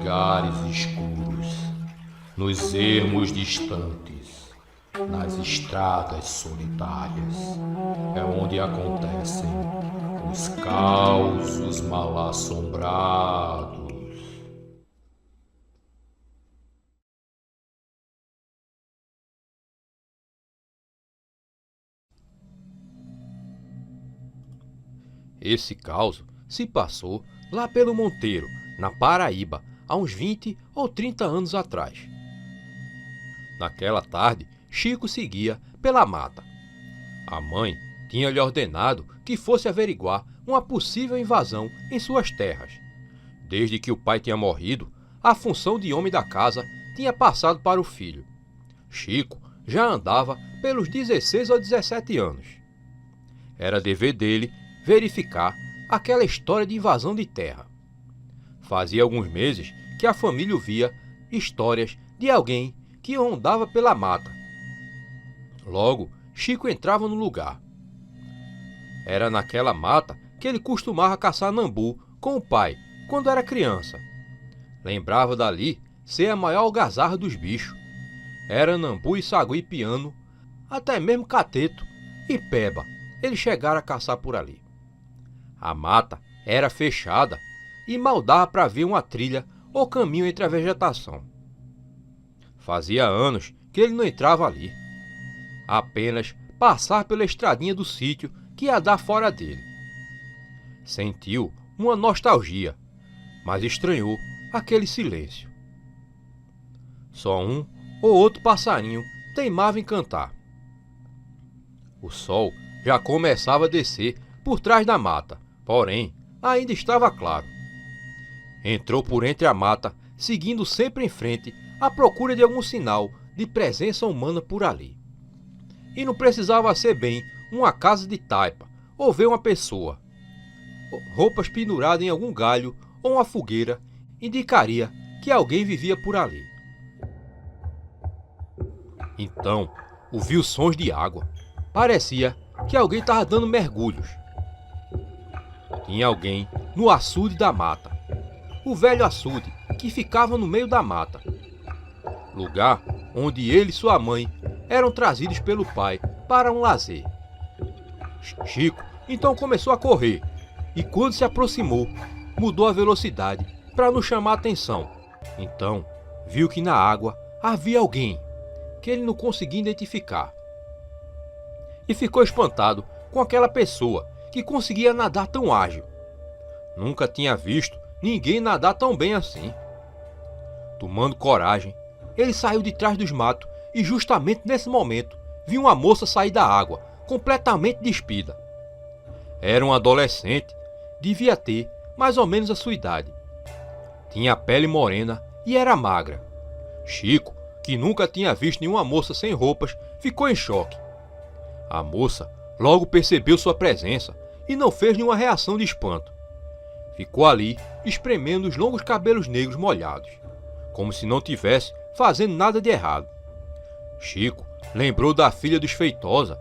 lugares escuros, nos ermos distantes, nas estradas solitárias, é onde acontecem os causos mal-assombrados. Esse caos se passou lá pelo Monteiro, na Paraíba, há uns 20 ou 30 anos atrás. Naquela tarde, Chico seguia pela mata. A mãe tinha lhe ordenado que fosse averiguar uma possível invasão em suas terras. Desde que o pai tinha morrido, a função de homem da casa tinha passado para o filho. Chico já andava pelos 16 ou 17 anos. Era dever dele verificar aquela história de invasão de terra. Fazia alguns meses que a família ouvia histórias de alguém que rondava pela mata. Logo, Chico entrava no lugar. Era naquela mata que ele costumava caçar nambu com o pai quando era criança. Lembrava dali ser a maior algazarra dos bichos. Era nambu e sagui piano, até mesmo cateto e peba. Eles chegaram a caçar por ali. A mata era fechada e mal dava para ver uma trilha ou caminho entre a vegetação. Fazia anos que ele não entrava ali. Apenas passar pela estradinha do sítio que ia dar fora dele. Sentiu uma nostalgia, mas estranhou aquele silêncio. Só um ou outro passarinho teimava em cantar. O sol já começava a descer por trás da mata, porém ainda estava claro. Entrou por entre a mata, seguindo sempre em frente à procura de algum sinal de presença humana por ali. E não precisava ser bem uma casa de taipa ou ver uma pessoa. Roupas penduradas em algum galho ou uma fogueira indicaria que alguém vivia por ali. Então, ouviu sons de água. Parecia que alguém estava dando mergulhos. Tinha alguém no açude da mata. O velho açude que ficava no meio da mata. Lugar onde ele e sua mãe eram trazidos pelo pai para um lazer. Chico então começou a correr e quando se aproximou, mudou a velocidade para não chamar atenção. Então, viu que na água havia alguém que ele não conseguia identificar. E ficou espantado com aquela pessoa que conseguia nadar tão ágil. Nunca tinha visto ninguém nadar tão bem assim. Tomando coragem, ele saiu de trás dos matos e justamente nesse momento viu uma moça sair da água, completamente despida. Era um adolescente, devia ter mais ou menos a sua idade. Tinha a pele morena e era magra. Chico, que nunca tinha visto nenhuma moça sem roupas, ficou em choque. A moça logo percebeu sua presença e não fez nenhuma reação de espanto. Ficou ali, espremendo os longos cabelos negros molhados, como se não tivesse fazendo nada de errado. Chico lembrou da filha dos Feitosa,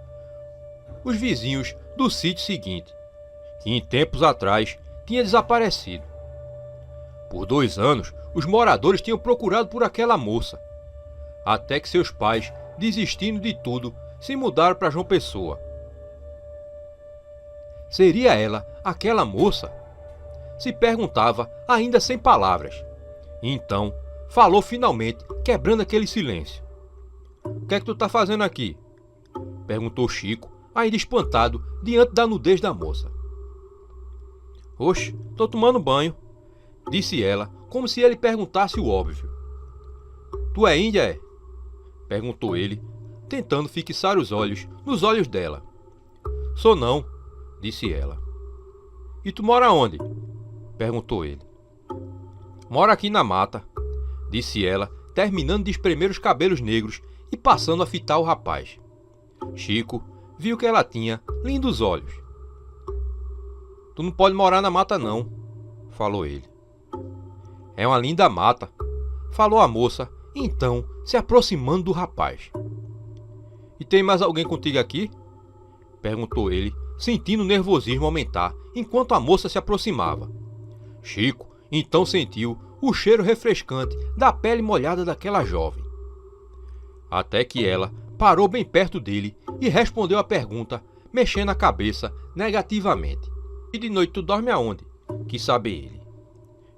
os vizinhos do sítio seguinte, que em tempos atrás tinha desaparecido. Por 2 anos, os moradores tinham procurado por aquela moça, até que seus pais, desistindo de tudo, se mudaram para João Pessoa. Seria ela aquela moça? Se perguntava, ainda sem palavras. E então, falou finalmente, quebrando aquele silêncio. "O que é que tu tá fazendo aqui?" perguntou Chico, ainda espantado diante da nudez da moça. "Oxe, tô tomando banho", disse ela, como se ele perguntasse o óbvio. "Tu é índia, é?" perguntou ele, tentando fixar os olhos nos olhos dela. "Sou não", disse ela. "E tu mora onde?" perguntou ele. "Moro aqui na mata", disse ela, terminando de espremer os cabelos negros e passando a fitar o rapaz. Chico viu que ela tinha lindos olhos. "Tu não pode morar na mata não", falou ele. "É uma linda mata", falou a moça, então se aproximando do rapaz. "E tem mais alguém contigo aqui?" perguntou ele, sentindo o nervosismo aumentar enquanto a moça se aproximava. Chico então sentiu o cheiro refrescante da pele molhada daquela jovem. Até que ela parou bem perto dele e respondeu a pergunta, mexendo a cabeça negativamente. E de noite tu dorme aonde? Quis saber ele.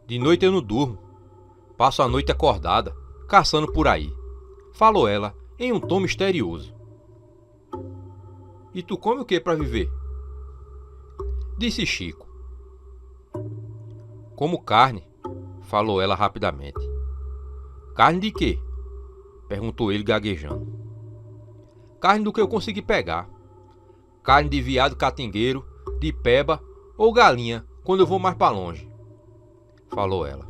De noite eu não durmo. Passo a noite acordada, caçando por aí. Falou ela em um tom misterioso. E tu come o que para viver? Disse Chico. Como carne, falou ela rapidamente. Carne de quê? Perguntou ele gaguejando. Carne do que eu consegui pegar. Carne de veado catingueiro, de peba ou galinha quando eu vou mais para longe. Falou ela.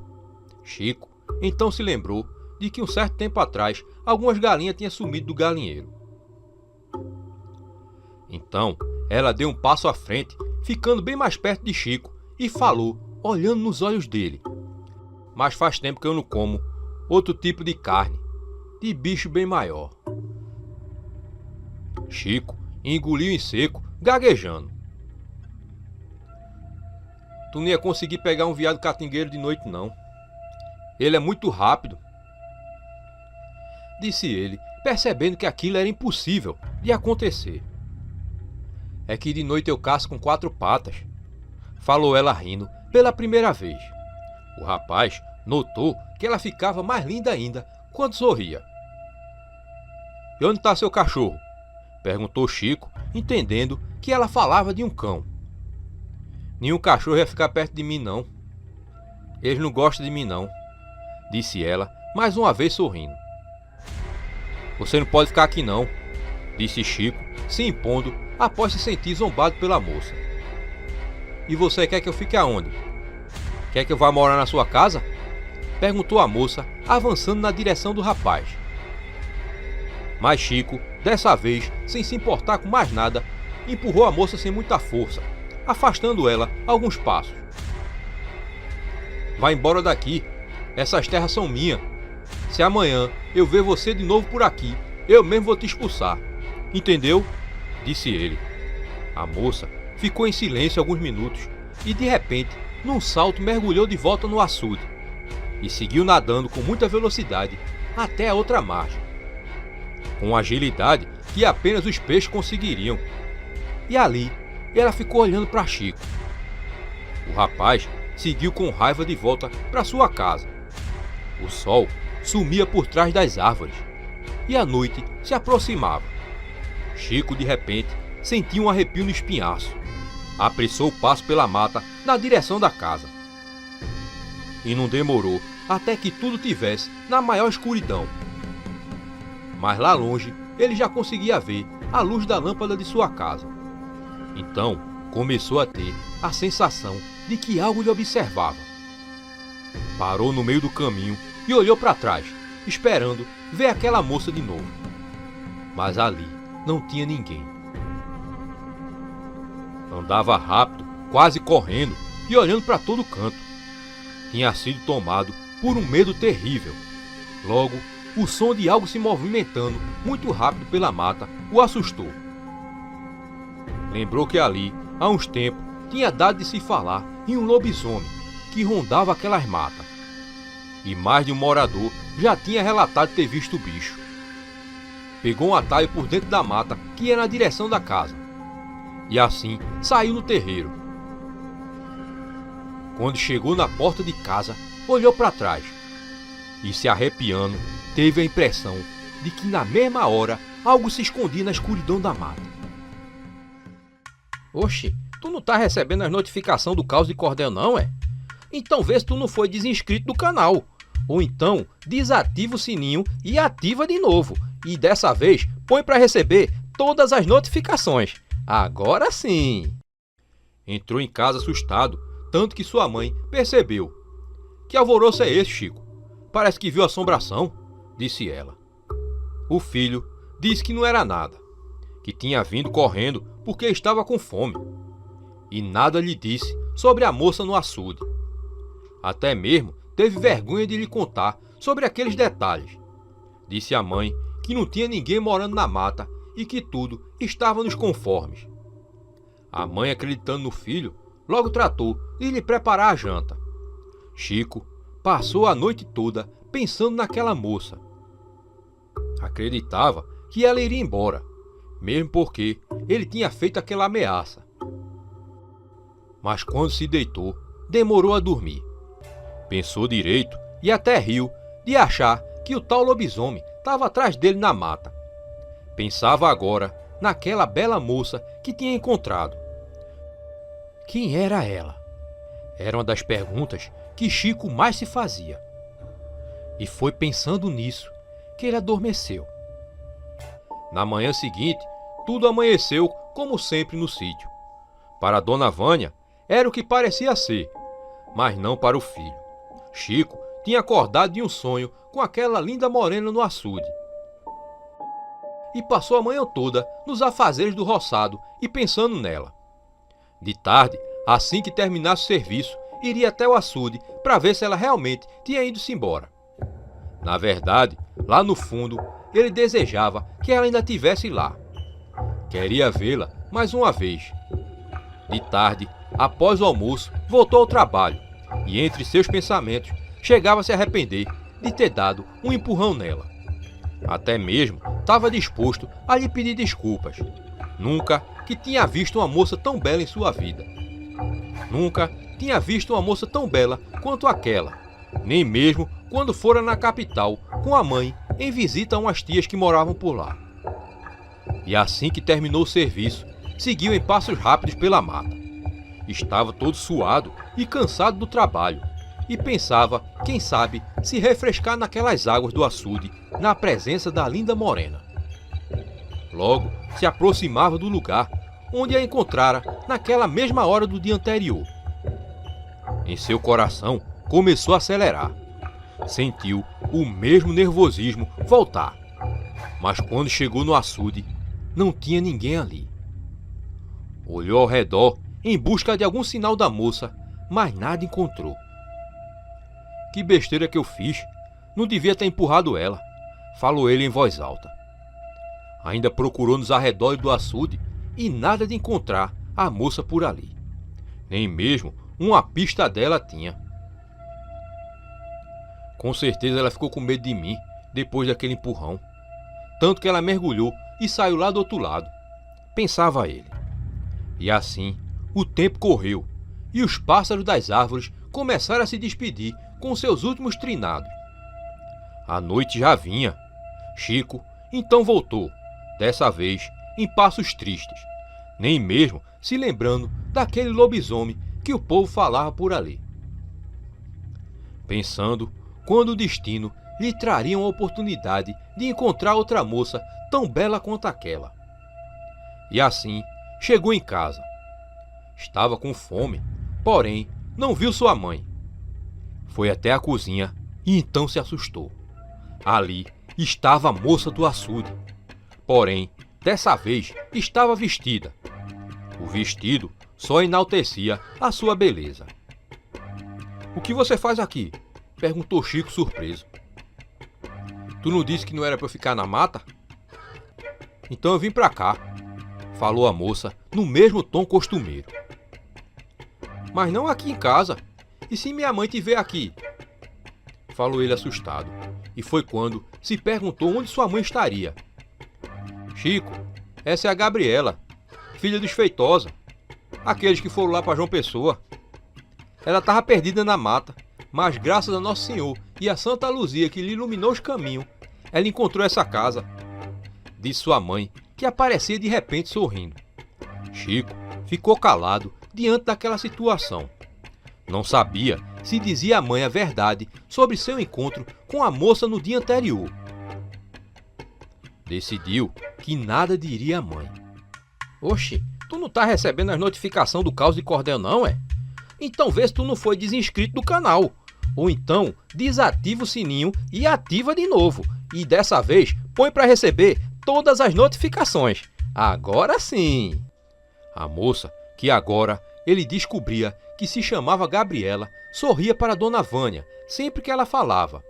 Chico então se lembrou de que um certo tempo atrás algumas galinhas tinham sumido do galinheiro. Então ela deu um passo à frente, ficando bem mais perto de Chico e falou, olhando nos olhos dele. Mas faz tempo que eu não como outro tipo de carne, de bicho bem maior. Chico engoliu em seco, gaguejando. Tu não ia conseguir pegar um veado catingueiro de noite não. Ele é muito rápido. Disse ele, percebendo que aquilo era impossível de acontecer. É que de noite eu caço com 4 patas. Falou ela rindo pela primeira vez. O rapaz notou que ela ficava mais linda ainda quando sorria. E onde está seu cachorro? Perguntou Chico, entendendo que ela falava de um cão. Nenhum cachorro ia ficar perto de mim não. Eles não gostam de mim não, disse ela, mais uma vez sorrindo. Você não pode ficar aqui não, disse Chico, se impondo após se sentir zombado pela moça. E você quer que eu fique aonde? Quer que eu vá morar na sua casa? Perguntou a moça, avançando na direção do rapaz. Mas Chico, dessa vez, sem se importar com mais nada, empurrou a moça sem muita força, afastando ela alguns passos. Vá embora daqui, essas terras são minhas. Se amanhã eu ver você de novo por aqui, eu mesmo vou te expulsar. Entendeu? Disse ele. A moça ficou em silêncio alguns minutos e de repente, num salto, mergulhou de volta no açude e seguiu nadando com muita velocidade até a outra margem, com agilidade que apenas os peixes conseguiriam. E ali, ela ficou olhando para Chico. O rapaz seguiu com raiva de volta para sua casa. O sol sumia por trás das árvores e a noite se aproximava. Chico, de repente, sentiu um arrepio no espinhaço. Apressou o passo pela mata na direção da casa. E não demorou até que tudo tivesse na maior escuridão. Mas lá longe, ele já conseguia ver a luz da lâmpada de sua casa. Então, começou a ter a sensação de que algo lhe observava. Parou no meio do caminho e olhou para trás, esperando ver aquela moça de novo. Mas ali não tinha ninguém. Andava rápido, quase correndo e olhando para todo canto. Tinha sido tomado por um medo terrível. Logo, o som de algo se movimentando muito rápido pela mata o assustou. Lembrou que ali, há uns tempos, tinha dado de se falar em um lobisomem que rondava aquelas matas. E mais de um morador já tinha relatado ter visto o bicho. Pegou um atalho por dentro da mata que ia na direção da casa. E assim saiu no terreiro. Quando chegou na porta de casa, olhou para trás e, se arrepiando, teve a impressão de que na mesma hora algo se escondia na escuridão da mata. Oxe, tu não tá recebendo as notificações do Caos de Cordel não, é? Então vê se tu não foi desinscrito do canal. Ou então desativa o sininho e ativa de novo. E dessa vez põe para receber todas as notificações. Agora sim! Entrou em casa assustado, tanto que sua mãe percebeu. Que alvoroço é esse, Chico? Parece que viu assombração, disse ela. O filho disse que não era nada, que tinha vindo correndo porque estava com fome. E nada lhe disse sobre a moça no açude. Até mesmo teve vergonha de lhe contar sobre aqueles detalhes. Disse a mãe que não tinha ninguém morando na mata e que tudo estava nos conformes. A mãe, acreditando no filho, logo tratou de lhe preparar a janta. Chico passou a noite toda pensando naquela moça. Acreditava que ela iria embora, mesmo porque ele tinha feito aquela ameaça. Mas quando se deitou, demorou a dormir. Pensou direito e até riu de achar que o tal lobisomem estava atrás dele na mata. Pensava agora naquela bela moça que tinha encontrado. Quem era ela? Era uma das perguntas que Chico mais se fazia. E foi pensando nisso que ele adormeceu. Na manhã seguinte, tudo amanheceu como sempre no sítio. Para a dona Vânia, era o que parecia ser, mas não para o filho. Chico tinha acordado de um sonho com aquela linda morena no açude. E passou a manhã toda nos afazeres do roçado e pensando nela. De tarde, assim que terminasse o serviço, iria até o açude para ver se ela realmente tinha ido-se embora. Na verdade, lá no fundo, ele desejava que ela ainda estivesse lá. Queria vê-la mais uma vez. De tarde, após o almoço, voltou ao trabalho e entre seus pensamentos chegava a se arrepender de ter dado um empurrão nela. Até mesmo estava disposto a lhe pedir desculpas. Nunca que tinha visto uma moça tão bela em sua vida. Nunca tinha visto uma moça tão bela quanto aquela, nem mesmo quando fora na capital com a mãe em visita a umas tias que moravam por lá. E assim que terminou o serviço, seguiu em passos rápidos pela mata. Estava todo suado e cansado do trabalho e pensava, quem sabe, se refrescar naquelas águas do açude na presença da linda morena. Logo se aproximava do lugar onde a encontrara naquela mesma hora do dia anterior. Em seu coração começou a acelerar. Sentiu o mesmo nervosismo voltar. Mas quando chegou no açude, não tinha ninguém ali. Olhou ao redor em busca de algum sinal da moça, mas nada encontrou. Que besteira que eu fiz! Não devia ter empurrado ela, falou ele em voz alta. Ainda procurou nos arredores do açude e nada de encontrar a moça por ali. Nem mesmo uma pista dela tinha. Com certeza ela ficou com medo de mim depois daquele empurrão. Tanto que ela mergulhou e saiu lá do outro lado, pensava ele. E assim o tempo correu e os pássaros das árvores começaram a se despedir com seus últimos trinados. A noite já vinha. Chico então voltou, dessa vez em passos tristes, nem mesmo se lembrando daquele lobisomem que o povo falava por ali. Pensando quando o destino lhe traria uma oportunidade de encontrar outra moça tão bela quanto aquela. E assim chegou em casa. Estava com fome, porém não viu sua mãe. Foi até a cozinha e então se assustou. Ali estava a moça do açude. Porém, dessa vez estava vestida. O vestido só enaltecia a sua beleza. "O que você faz aqui?" perguntou Chico surpreso. "Tu não disse que não era para eu ficar na mata?" "Então eu vim para cá", falou a moça no mesmo tom costumeiro. "Mas não aqui em casa. E se minha mãe te ver aqui?" falou ele assustado. E foi quando se perguntou onde sua mãe estaria. "Chico, essa é a Gabriela, filha dos Feitosa, aqueles que foram lá para João Pessoa. Ela estava perdida na mata, mas graças a Nosso Senhor e a Santa Luzia que lhe iluminou os caminhos, ela encontrou essa casa", disse sua mãe, que aparecia de repente sorrindo. Chico ficou calado diante daquela situação. Não sabia se dizia à mãe a verdade sobre seu encontro com a moça no dia anterior. Decidiu que nada diria à mãe. "Oxe, tu não tá recebendo as notificações do Caos de Cordel não, é? Então vê se tu não foi desinscrito do canal. Ou então desativa o sininho e ativa de novo. E dessa vez põe para receber todas as notificações. Agora sim!" A moça, que agora ele descobria que se chamava Gabriela, sorria para Dona Vânia sempre que ela falava.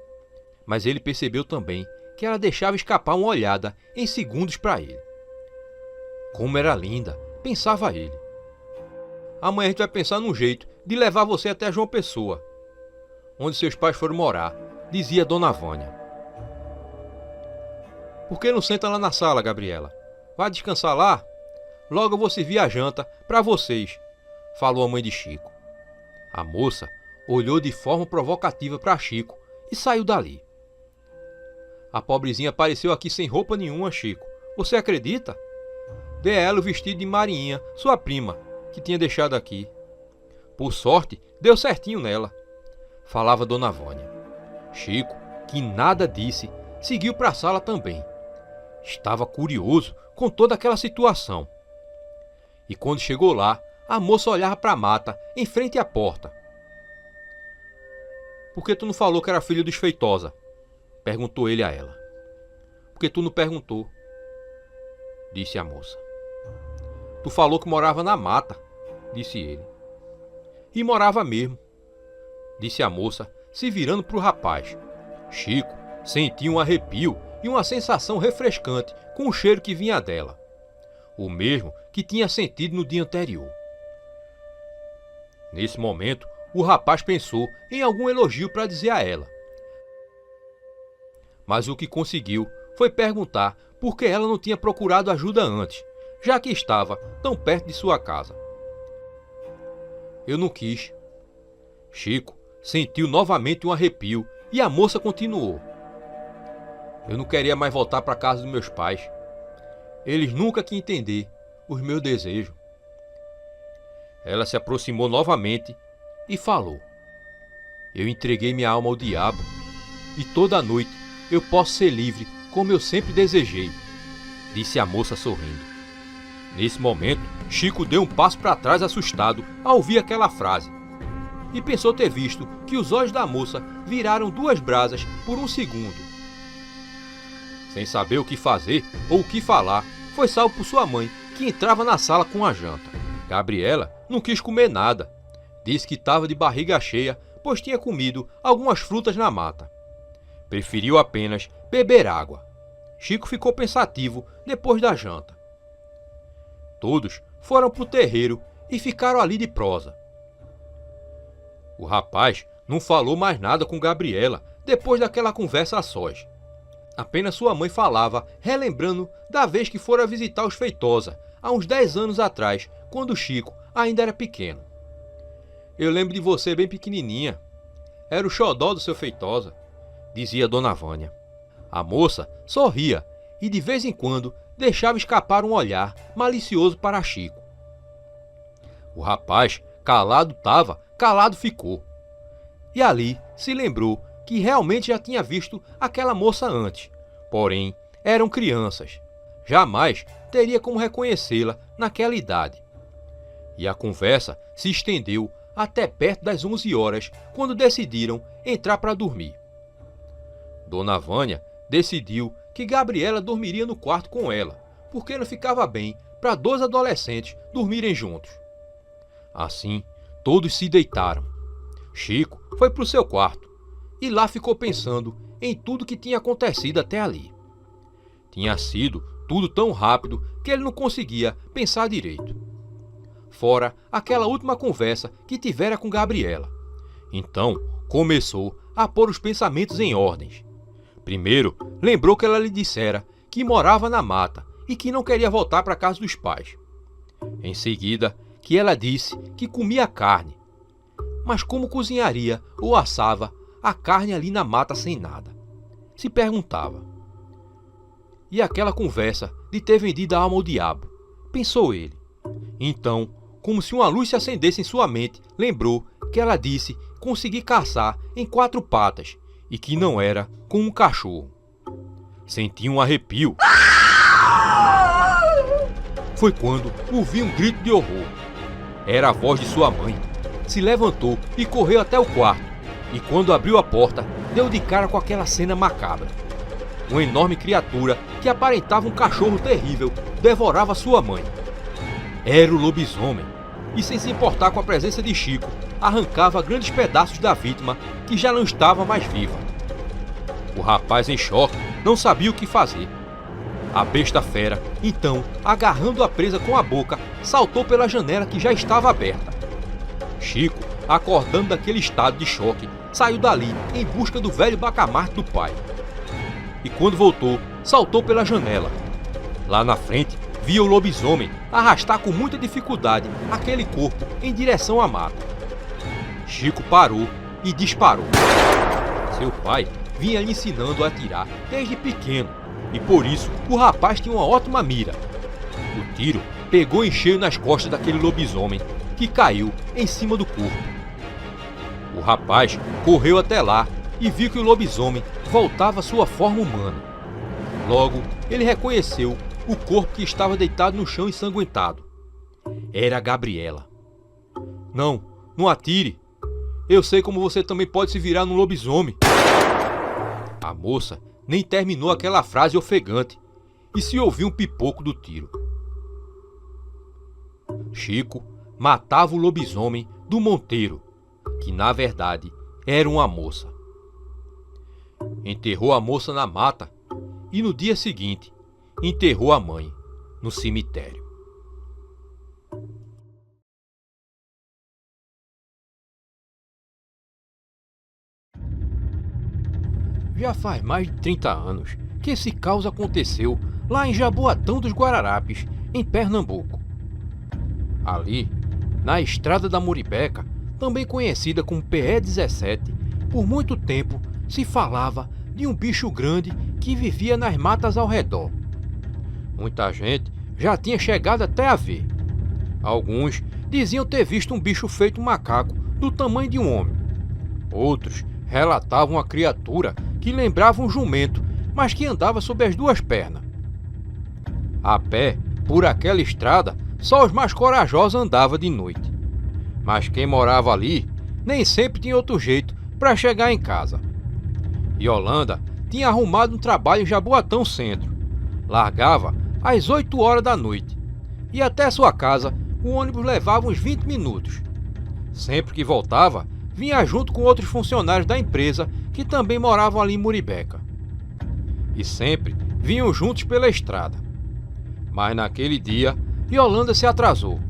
Mas ele percebeu também que ela deixava escapar uma olhada em segundos para ele. Como era linda, pensava ele. "Amanhã a gente vai pensar num jeito de levar você até João Pessoa." onde seus pais foram morar, dizia Dona Vânia. Por que não senta lá na sala, Gabriela? Vai descansar lá? Logo eu vou servir a janta para vocês, falou a mãe de Chico. A moça olhou de forma provocativa para Chico e saiu dali. A pobrezinha apareceu aqui sem roupa nenhuma, Chico. Você acredita? Dê a ela o vestido de Marinha, sua prima, que tinha deixado aqui. Por sorte, deu certinho nela, falava Dona Vânia. Chico, que nada disse, seguiu para a sala também. Estava curioso com toda aquela situação. E quando chegou lá, a moça olhava para a mata, em frente à porta. Por que tu não falou que era filho dos Feitosa? Perguntou ele a ela. Por que tu não perguntou? Disse a moça. Tu falou que morava na mata, disse ele. E morava mesmo, disse a moça, se virando para o rapaz. Chico sentiu um arrepio e uma sensação refrescante com o cheiro que vinha dela. O mesmo que tinha sentido no dia anterior. Nesse momento, o rapaz pensou em algum elogio para dizer a ela. Mas o que conseguiu foi perguntar por que ela não tinha procurado ajuda antes, já que estava tão perto de sua casa. Eu não quis. Chico sentiu novamente um arrepio e a moça continuou. Eu não queria mais voltar para a casa dos meus pais. Eles nunca quis entender os meus desejos. Ela se aproximou novamente e falou. Eu entreguei minha alma ao diabo e toda noite eu posso ser livre como eu sempre desejei, disse a moça sorrindo. Nesse momento, Chico deu um passo para trás assustado ao ouvir aquela frase e pensou ter visto que os olhos da moça viraram duas brasas por um segundo. Sem saber o que fazer ou o que falar, foi salvo por sua mãe, que entrava na sala com a janta. Gabriela não quis comer nada. Disse que estava de barriga cheia, pois tinha comido algumas frutas na mata. Preferiu apenas beber água. Chico ficou pensativo depois da janta. Todos foram para o terreiro e ficaram ali de prosa. O rapaz não falou mais nada com Gabriela depois daquela conversa a sós. Apenas sua mãe falava, relembrando da vez que fora visitar os Feitosa, há uns 10 anos atrás, quando Chico ainda era pequeno. Eu lembro de você bem pequenininha. Era o xodó do seu Feitosa, dizia Dona Vânia. A moça sorria e de vez em quando deixava escapar um olhar malicioso para Chico. O rapaz, calado estava, calado ficou. E ali se lembrou que realmente já tinha visto aquela moça antes, porém eram crianças. Jamais teria como reconhecê-la naquela idade. E a conversa se estendeu até perto das 11 horas, quando decidiram entrar para dormir. Dona Vânia decidiu que Gabriela dormiria no quarto com ela, porque não ficava bem para 2 adolescentes dormirem juntos. Assim, todos se deitaram. Chico foi para o seu quarto e lá ficou pensando em tudo que tinha acontecido até ali. Tinha sido tudo tão rápido que ele não conseguia pensar direito. Fora aquela última conversa que tivera com Gabriela. Então, começou a pôr os pensamentos em ordens. Primeiro, lembrou que ela lhe dissera que morava na mata e que não queria voltar para a casa dos pais. Em seguida, que ela disse que comia carne. Mas como cozinharia ou assava a carne ali na mata sem nada? Se perguntava. E aquela conversa de ter vendido a alma ao diabo, pensou ele. Então, como se uma luz se acendesse em sua mente, lembrou que ela disse conseguir caçar em 4 patas e que não era com um cachorro. Sentiu um arrepio. Foi quando ouviu um grito de horror. Era a voz de sua mãe. Se levantou e correu até o quarto. E quando abriu a porta, deu de cara com aquela cena macabra. Uma enorme criatura que aparentava um cachorro terrível devorava sua mãe. Era o lobisomem, e sem se importar com a presença de Chico, arrancava grandes pedaços da vítima que já não estava mais viva. O rapaz, em choque, não sabia o que fazer. A besta fera, então, agarrando a presa com a boca, saltou pela janela que já estava aberta. Chico, acordando daquele estado de choque, saiu dali em busca do velho bacamarte do pai. E quando voltou, saltou pela janela. Lá na frente, via o lobisomem arrastar com muita dificuldade aquele corpo em direção à mata. Chico parou e disparou. Seu pai vinha lhe ensinando a atirar desde pequeno, e por isso o rapaz tinha uma ótima mira. O tiro pegou em cheio nas costas daquele lobisomem, que caiu em cima do corpo. O rapaz correu até lá e viu que o lobisomem voltava à sua forma humana. Logo, ele reconheceu o corpo que estava deitado no chão ensanguentado. Era a Gabriela. Não, não atire. Eu sei como você também pode se virar num lobisomem. A moça nem terminou aquela frase ofegante e se ouviu um pipoco do tiro. Chico matava o lobisomem do Monteiro, que na verdade era uma moça. Enterrou a moça na mata e no dia seguinte enterrou a mãe no cemitério. Já faz mais de 30 anos que esse caos aconteceu lá em Jaboatão dos Guararapes, em Pernambuco. Ali, na Estrada da Muribeca, também conhecida como PE-17, por muito tempo se falava de um bicho grande que vivia nas matas ao redor. Muita gente já tinha chegado até a ver. Alguns diziam ter visto um bicho feito macaco do tamanho de um homem. Outros relatavam uma criatura que lembrava um jumento, mas que andava sobre as duas pernas. A pé, por aquela estrada, só os mais corajosos andavam de noite. Mas quem morava ali nem sempre tinha outro jeito para chegar em casa. Yolanda tinha arrumado um trabalho em Jaboatão Centro. Largava às 8 horas da noite e até sua casa o ônibus levava uns 20 minutos. Sempre que voltava, vinha junto com outros funcionários da empresa que também moravam ali em Muribeca. E sempre vinham juntos pela estrada. Mas naquele dia, Yolanda se atrasou.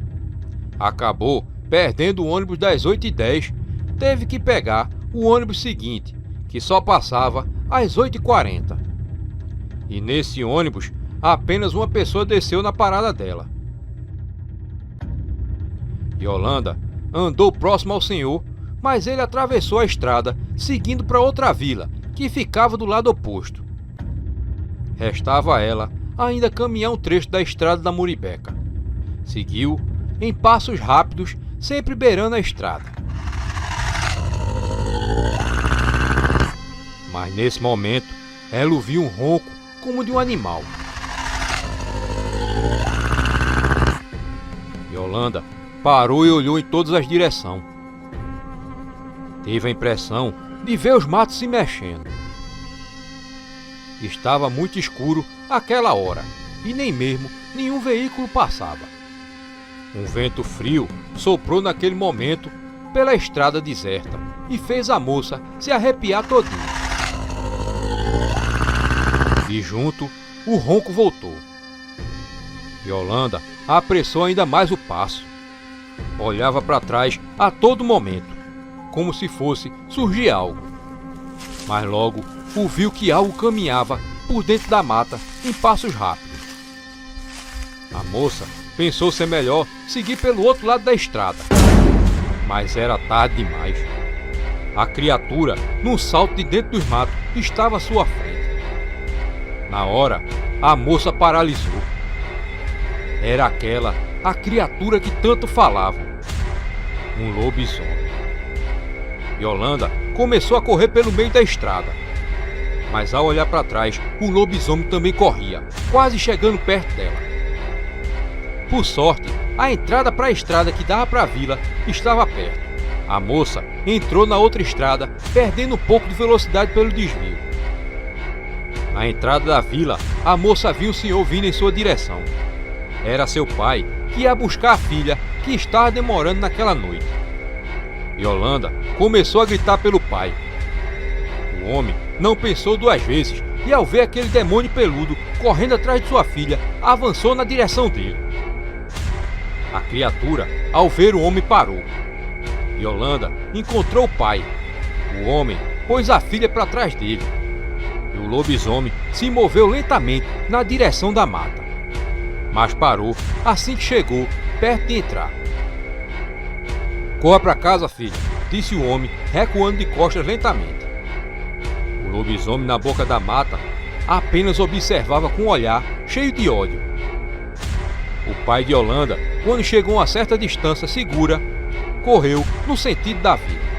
Acabou perdendo o ônibus das 8h10, teve que pegar o ônibus seguinte, que só passava às 8h40. E nesse ônibus, apenas uma pessoa desceu na parada dela. Yolanda andou próximo ao senhor, mas ele atravessou a estrada, seguindo para outra vila, que ficava do lado oposto. Restava a ela ainda caminhar um trecho da estrada da Muribeca. Seguiu em passos rápidos, sempre beirando a estrada. Mas nesse momento, ela ouviu um ronco como de um animal. Yolanda parou e olhou em todas as direções. Teve a impressão de ver os matos se mexendo. Estava muito escuro àquela hora e nem mesmo nenhum veículo passava. Um vento frio soprou naquele momento pela estrada deserta e fez a moça se arrepiar todinha. E junto, o ronco voltou. Yolanda apressou ainda mais o passo. Olhava para trás a todo momento, como se fosse surgir algo. Mas logo ouviu que algo caminhava por dentro da mata em passos rápidos. A moça pensou ser melhor seguir pelo outro lado da estrada. Mas era tarde demais. A criatura, num salto de dentro dos matos, estava à sua frente. Na hora, a moça paralisou. Era a criatura que tanto falavam. Um lobisomem. Yolanda começou a correr pelo meio da estrada. Mas ao olhar para trás, o lobisomem também corria, quase chegando perto dela. Por sorte, a entrada para a estrada que dava para a vila estava perto. A moça entrou na outra estrada, perdendo um pouco de velocidade pelo desvio. Na entrada da vila, a moça viu o senhor vindo em sua direção. Era seu pai, que ia buscar a filha, que estava demorando naquela noite. Yolanda começou a gritar pelo pai. O homem não pensou duas vezes e, ao ver aquele demônio peludo correndo atrás de sua filha, avançou na direção dele. A criatura, ao ver o homem, parou. Yolanda encontrou o pai O homem pôs a filha para trás dele e o lobisomem se moveu lentamente na direção da mata, mas parou assim que chegou perto de entrar. Corra para casa, filha, disse o homem, recuando de costas lentamente. O lobisomem na boca da mata apenas observava com um olhar cheio de ódio. O pai de Yolanda, quando chegou a uma certa distância segura, correu no sentido da vila.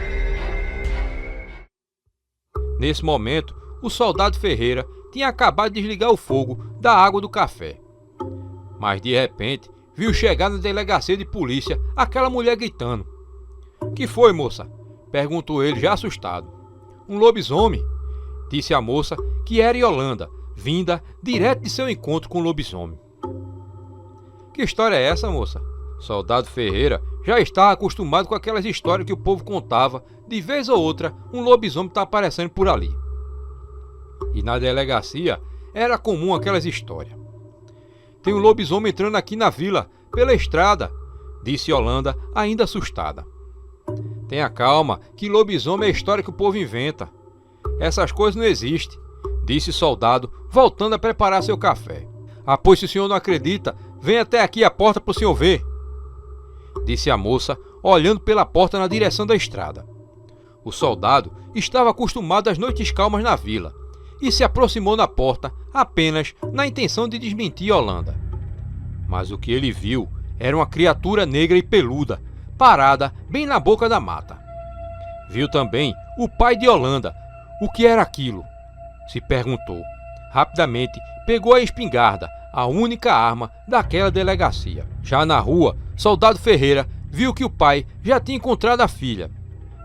Nesse momento, o soldado Ferreira tinha acabado de desligar o fogo da água do café. Mas de repente, viu chegar na delegacia de polícia aquela mulher gritando. "Que foi, moça?" perguntou ele, já assustado. "Um lobisomem", disse a moça, que era Yolanda, vinda direto de seu encontro com o lobisomem. "Que história é essa, moça?" Soldado Ferreira já estava acostumado com aquelas histórias que o povo contava, de vez ou outra um lobisomem está aparecendo por ali. E na delegacia era comum aquelas histórias. "Tem um lobisomem entrando aqui na vila, pela estrada", disse Yolanda, ainda assustada. "Tenha calma, que lobisomem é a história que o povo inventa. Essas coisas não existem", disse o soldado, voltando a preparar seu café. "Ah, pois se o senhor não acredita, vem até aqui a porta para o senhor ver", disse a moça, olhando pela porta na direção da estrada. O soldado estava acostumado às noites calmas na vila e se aproximou na porta apenas na intenção de desmentir Yolanda. Mas o que ele viu era uma criatura negra e peluda, parada bem na boca da mata. Viu também o pai de Yolanda. O que era aquilo? Se perguntou. Rapidamente pegou a espingarda, a única arma daquela delegacia. Já na rua, soldado Ferreira viu que o pai já tinha encontrado a filha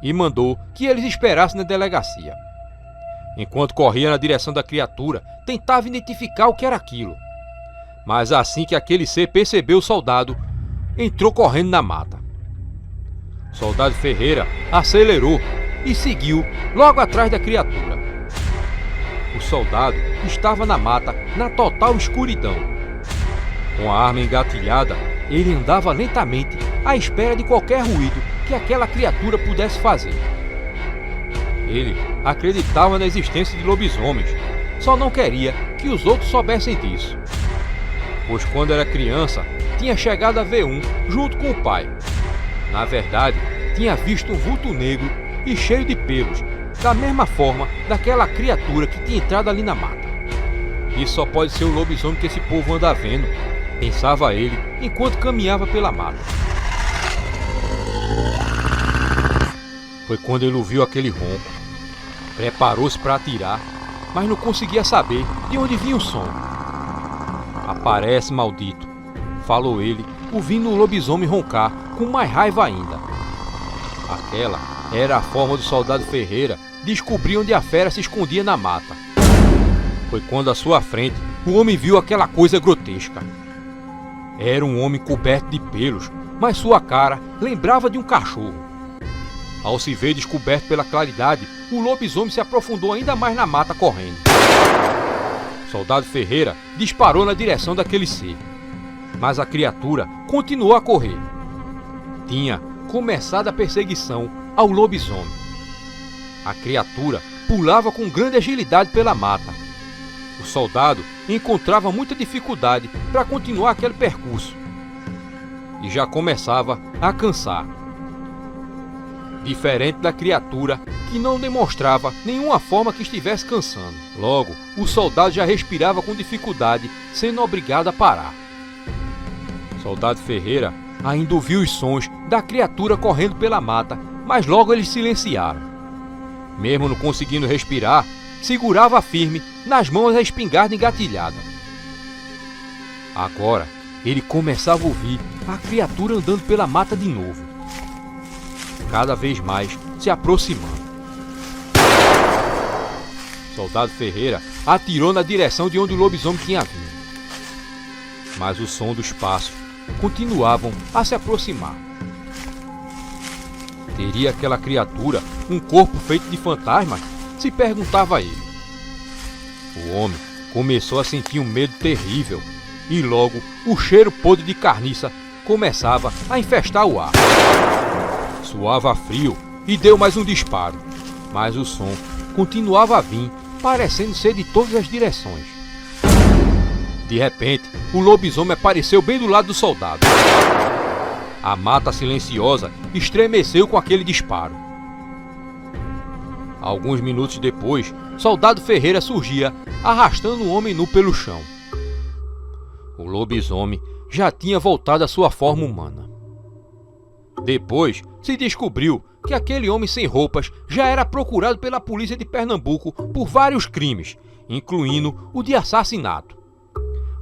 e mandou que eles esperassem na delegacia. Enquanto corria na direção da criatura, tentava identificar o que era aquilo. Mas assim que aquele ser percebeu o soldado, entrou correndo na mata. Soldado Ferreira acelerou e seguiu logo atrás da criatura. O soldado estava na mata, na total escuridão. Com a arma engatilhada, ele andava lentamente à espera de qualquer ruído que aquela criatura pudesse fazer. Ele acreditava na existência de lobisomens, só não queria que os outros soubessem disso. Pois quando era criança, tinha chegado a ver um junto com o pai. Na verdade, tinha visto um vulto negro e cheio de pelos, da mesma forma daquela criatura que tinha entrado ali na mata. Isso só pode ser o lobisomem que esse povo anda vendo, pensava ele enquanto caminhava pela mata. Foi quando ele ouviu aquele ronco. Preparou-se para atirar, mas não conseguia saber de onde vinha o som. "Aparece, maldito", falou ele, ouvindo o lobisomem roncar com mais raiva ainda. Aquela era a forma do soldado Ferreira descobrir onde a fera se escondia na mata. Foi quando à sua frente o homem viu aquela coisa grotesca. Era um homem coberto de pelos, mas sua cara lembrava de um cachorro. Ao se ver descoberto pela claridade, o lobisomem se aprofundou ainda mais na mata correndo. Soldado Ferreira disparou na direção daquele ser, mas a criatura continuou a correr. Tinha começado a perseguição ao lobisomem. A criatura pulava com grande agilidade pela mata. O soldado encontrava muita dificuldade para continuar aquele percurso e já começava a cansar. Diferente da criatura, que não demonstrava nenhuma forma que estivesse cansando. Logo, o soldado já respirava com dificuldade, sendo obrigado a parar. Soldado Ferreira ainda ouviu os sons da criatura correndo pela mata, mas logo eles silenciaram. Mesmo não conseguindo respirar, segurava firme nas mãos a espingarda engatilhada. Agora, ele começava a ouvir a criatura andando pela mata de novo, cada vez mais se aproximando. Soldado Ferreira atirou na direção de onde o lobisomem tinha vindo. Mas o som dos passos continuavam a se aproximar. Teria aquela criatura um corpo feito de fantasmas? Se perguntava ele. O homem começou a sentir um medo terrível e logo o cheiro podre de carniça começava a infestar o ar. Suava frio e deu mais um disparo, Mas o som continuava a vir, parecendo ser de todas as direções. De repente, o lobisomem apareceu bem do lado do soldado. A mata silenciosa estremeceu com aquele disparo. Alguns minutos depois, Soldado Ferreira surgia, arrastando um homem nu pelo chão. O lobisomem já tinha voltado à sua forma humana. Depois, se descobriu que aquele homem sem roupas já era procurado pela polícia de Pernambuco por vários crimes, incluindo o de assassinato.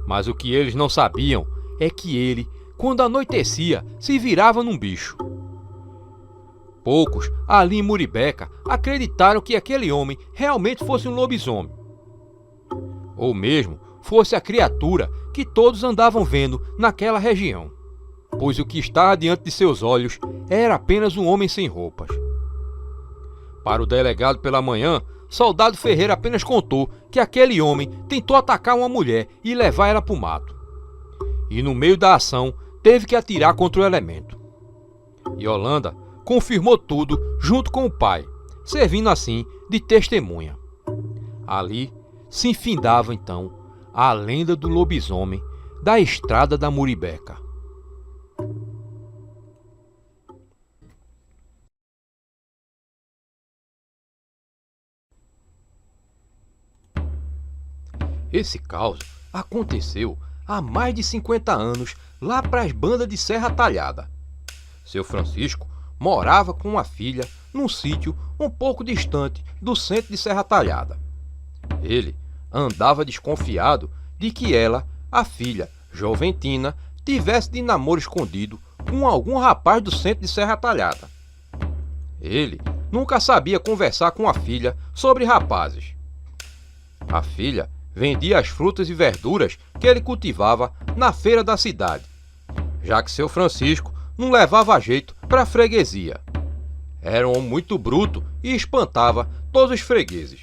Mas o que eles não sabiam é que ele, quando anoitecia, se virava num bicho. Poucos, ali em Muribeca, acreditaram que aquele homem realmente fosse um lobisomem. Ou mesmo fosse a criatura que todos andavam vendo naquela região, pois o que estava diante de seus olhos era apenas um homem sem roupas. Para o delegado pela manhã, Soldado Ferreira apenas contou que aquele homem tentou atacar uma mulher e levar ela para o mato. E no meio da ação, teve que atirar contra o elemento. Yolanda confirmou tudo junto com o pai, servindo assim de testemunha. Ali se enfindava então a lenda do lobisomem da estrada da Muribeca. Esse caos aconteceu há mais de 50 anos lá para as bandas de Serra Talhada. Seu Francisco morava com uma filha num sítio um pouco distante do centro de Serra Talhada. Ele andava desconfiado de que ela, a filha, Joventina, tivesse de namoro escondido com algum rapaz do centro de Serra Talhada. Ele nunca sabia conversar com a filha sobre rapazes. A filha vendia as frutas e verduras que ele cultivava na feira da cidade, já que seu Francisco não levava jeito para a freguesia. Era um homem muito bruto e espantava todos os fregueses.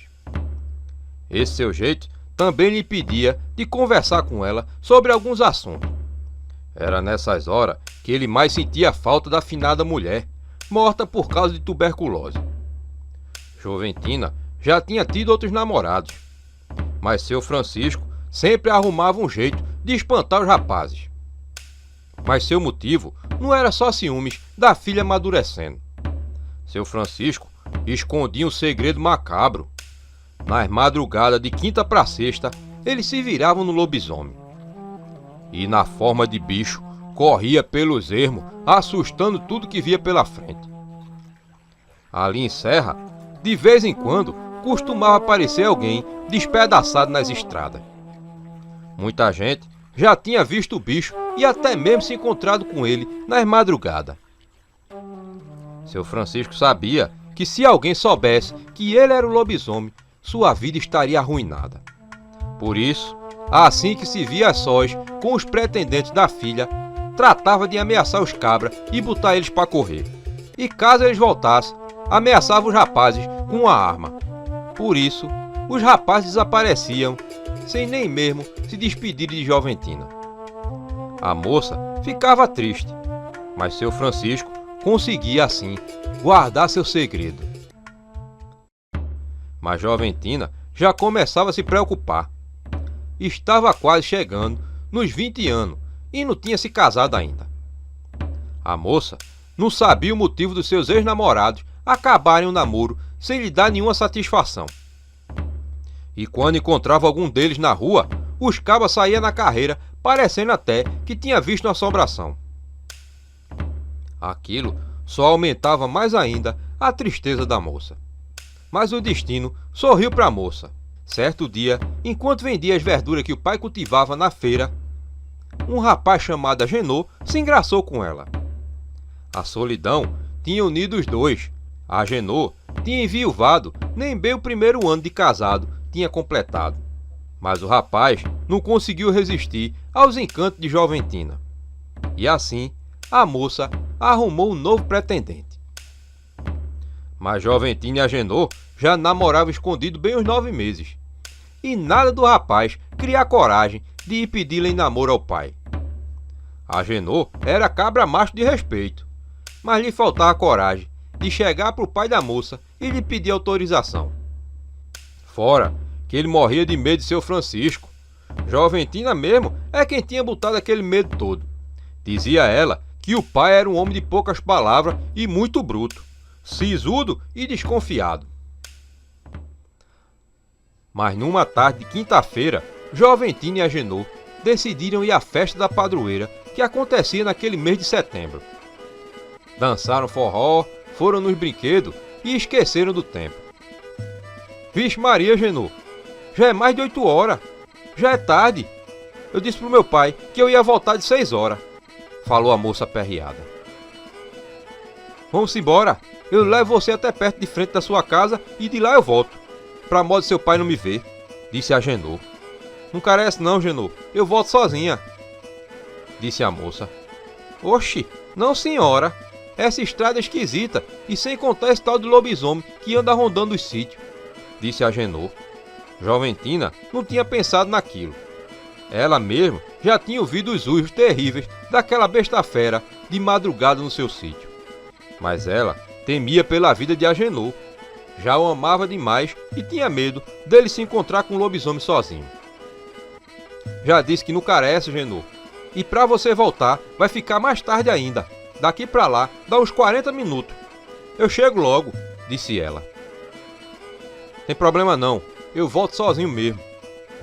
Esse seu jeito também lhe impedia de conversar com ela sobre alguns assuntos. Era nessas horas que ele mais sentia a falta da afinada mulher, morta por causa de tuberculose. Joventina já tinha tido outros namorados, mas seu Francisco sempre arrumava um jeito de espantar os rapazes. Mas seu motivo não era só ciúmes da filha amadurecendo. Seu Francisco escondia um segredo macabro. Nas madrugadas de quinta para sexta, eles se viravam no lobisomem. E na forma de bicho, corria pelos ermos, assustando tudo que via pela frente. Ali em Serra, de vez em quando, costumava aparecer alguém despedaçado nas estradas. Muita gente já tinha visto o bicho e até mesmo se encontrado com ele nas madrugadas. Seu Francisco sabia que se alguém soubesse que ele era o lobisomem, sua vida estaria arruinada. Por isso, assim que se via a sós com os pretendentes da filha, tratava de ameaçar os cabras e botar eles para correr. E caso eles voltassem, ameaçava os rapazes com uma arma. Por isso, os rapazes desapareciam, sem nem mesmo se despedirem de Joventina. A moça ficava triste, mas seu Francisco conseguia, assim, guardar seu segredo. Mas Joventina já começava a se preocupar. Estava quase chegando nos 20 anos e não tinha se casado ainda. A moça não sabia o motivo dos seus ex-namorados acabarem o namoro sem lhe dar nenhuma satisfação. E quando encontrava algum deles na rua, os cabas saíam na carreira, parecendo até que tinha visto uma assombração. Aquilo só aumentava mais ainda a tristeza da moça. Mas o destino sorriu para a moça. Certo dia, enquanto vendia as verduras que o pai cultivava na feira, um rapaz chamado Agenor se engraçou com ela. A solidão tinha unido os dois. Agenor tinha enviuvado, nem bem o primeiro ano de casado tinha completado. Mas o rapaz não conseguiu resistir aos encantos de Joventina. E assim, a moça arrumou um novo pretendente. Mas Joventina e Agenor já namoravam escondido bem uns 9 meses. E nada do rapaz criar coragem de ir pedi-la em namoro ao pai. Agenor era cabra macho de respeito, mas lhe faltava coragem de chegar para o pai da moça e lhe pedir autorização. Fora que ele morria de medo de seu Francisco. Joventina mesmo é quem tinha botado aquele medo todo. Dizia ela que o pai era um homem de poucas palavras e muito bruto, sisudo e desconfiado. Mas numa tarde de quinta-feira, Joventina e Agenor decidiram ir à festa da padroeira que acontecia naquele mês de setembro. Dançaram forró, foram nos brinquedos e esqueceram do tempo. Vixe Maria, Agenor, já é mais de 8 horas, já é tarde. Eu disse pro meu pai que eu ia voltar de 6 horas, falou a moça aperreada. Vamos embora, eu levo você até perto de frente da sua casa e de lá eu volto, pra modo seu pai não me ver, disse Agenor. Não carece não, Agenor, eu volto sozinha, disse a moça. Oxi, não senhora, essa estrada é esquisita e sem contar esse tal de lobisomem que anda rondando os sítios, disse Agenor. Joventina não tinha pensado naquilo. Ela mesma já tinha ouvido os urros terríveis daquela besta fera de madrugada no seu sítio. Mas ela temia pela vida de Agenor. Já o amava demais e tinha medo dele se encontrar com um lobisomem sozinho. Já disse que não carece, Agenor. E pra você voltar vai ficar mais tarde ainda. Daqui pra lá dá uns 40 minutos. Eu chego logo, disse ela. Tem problema não, eu volto sozinho mesmo.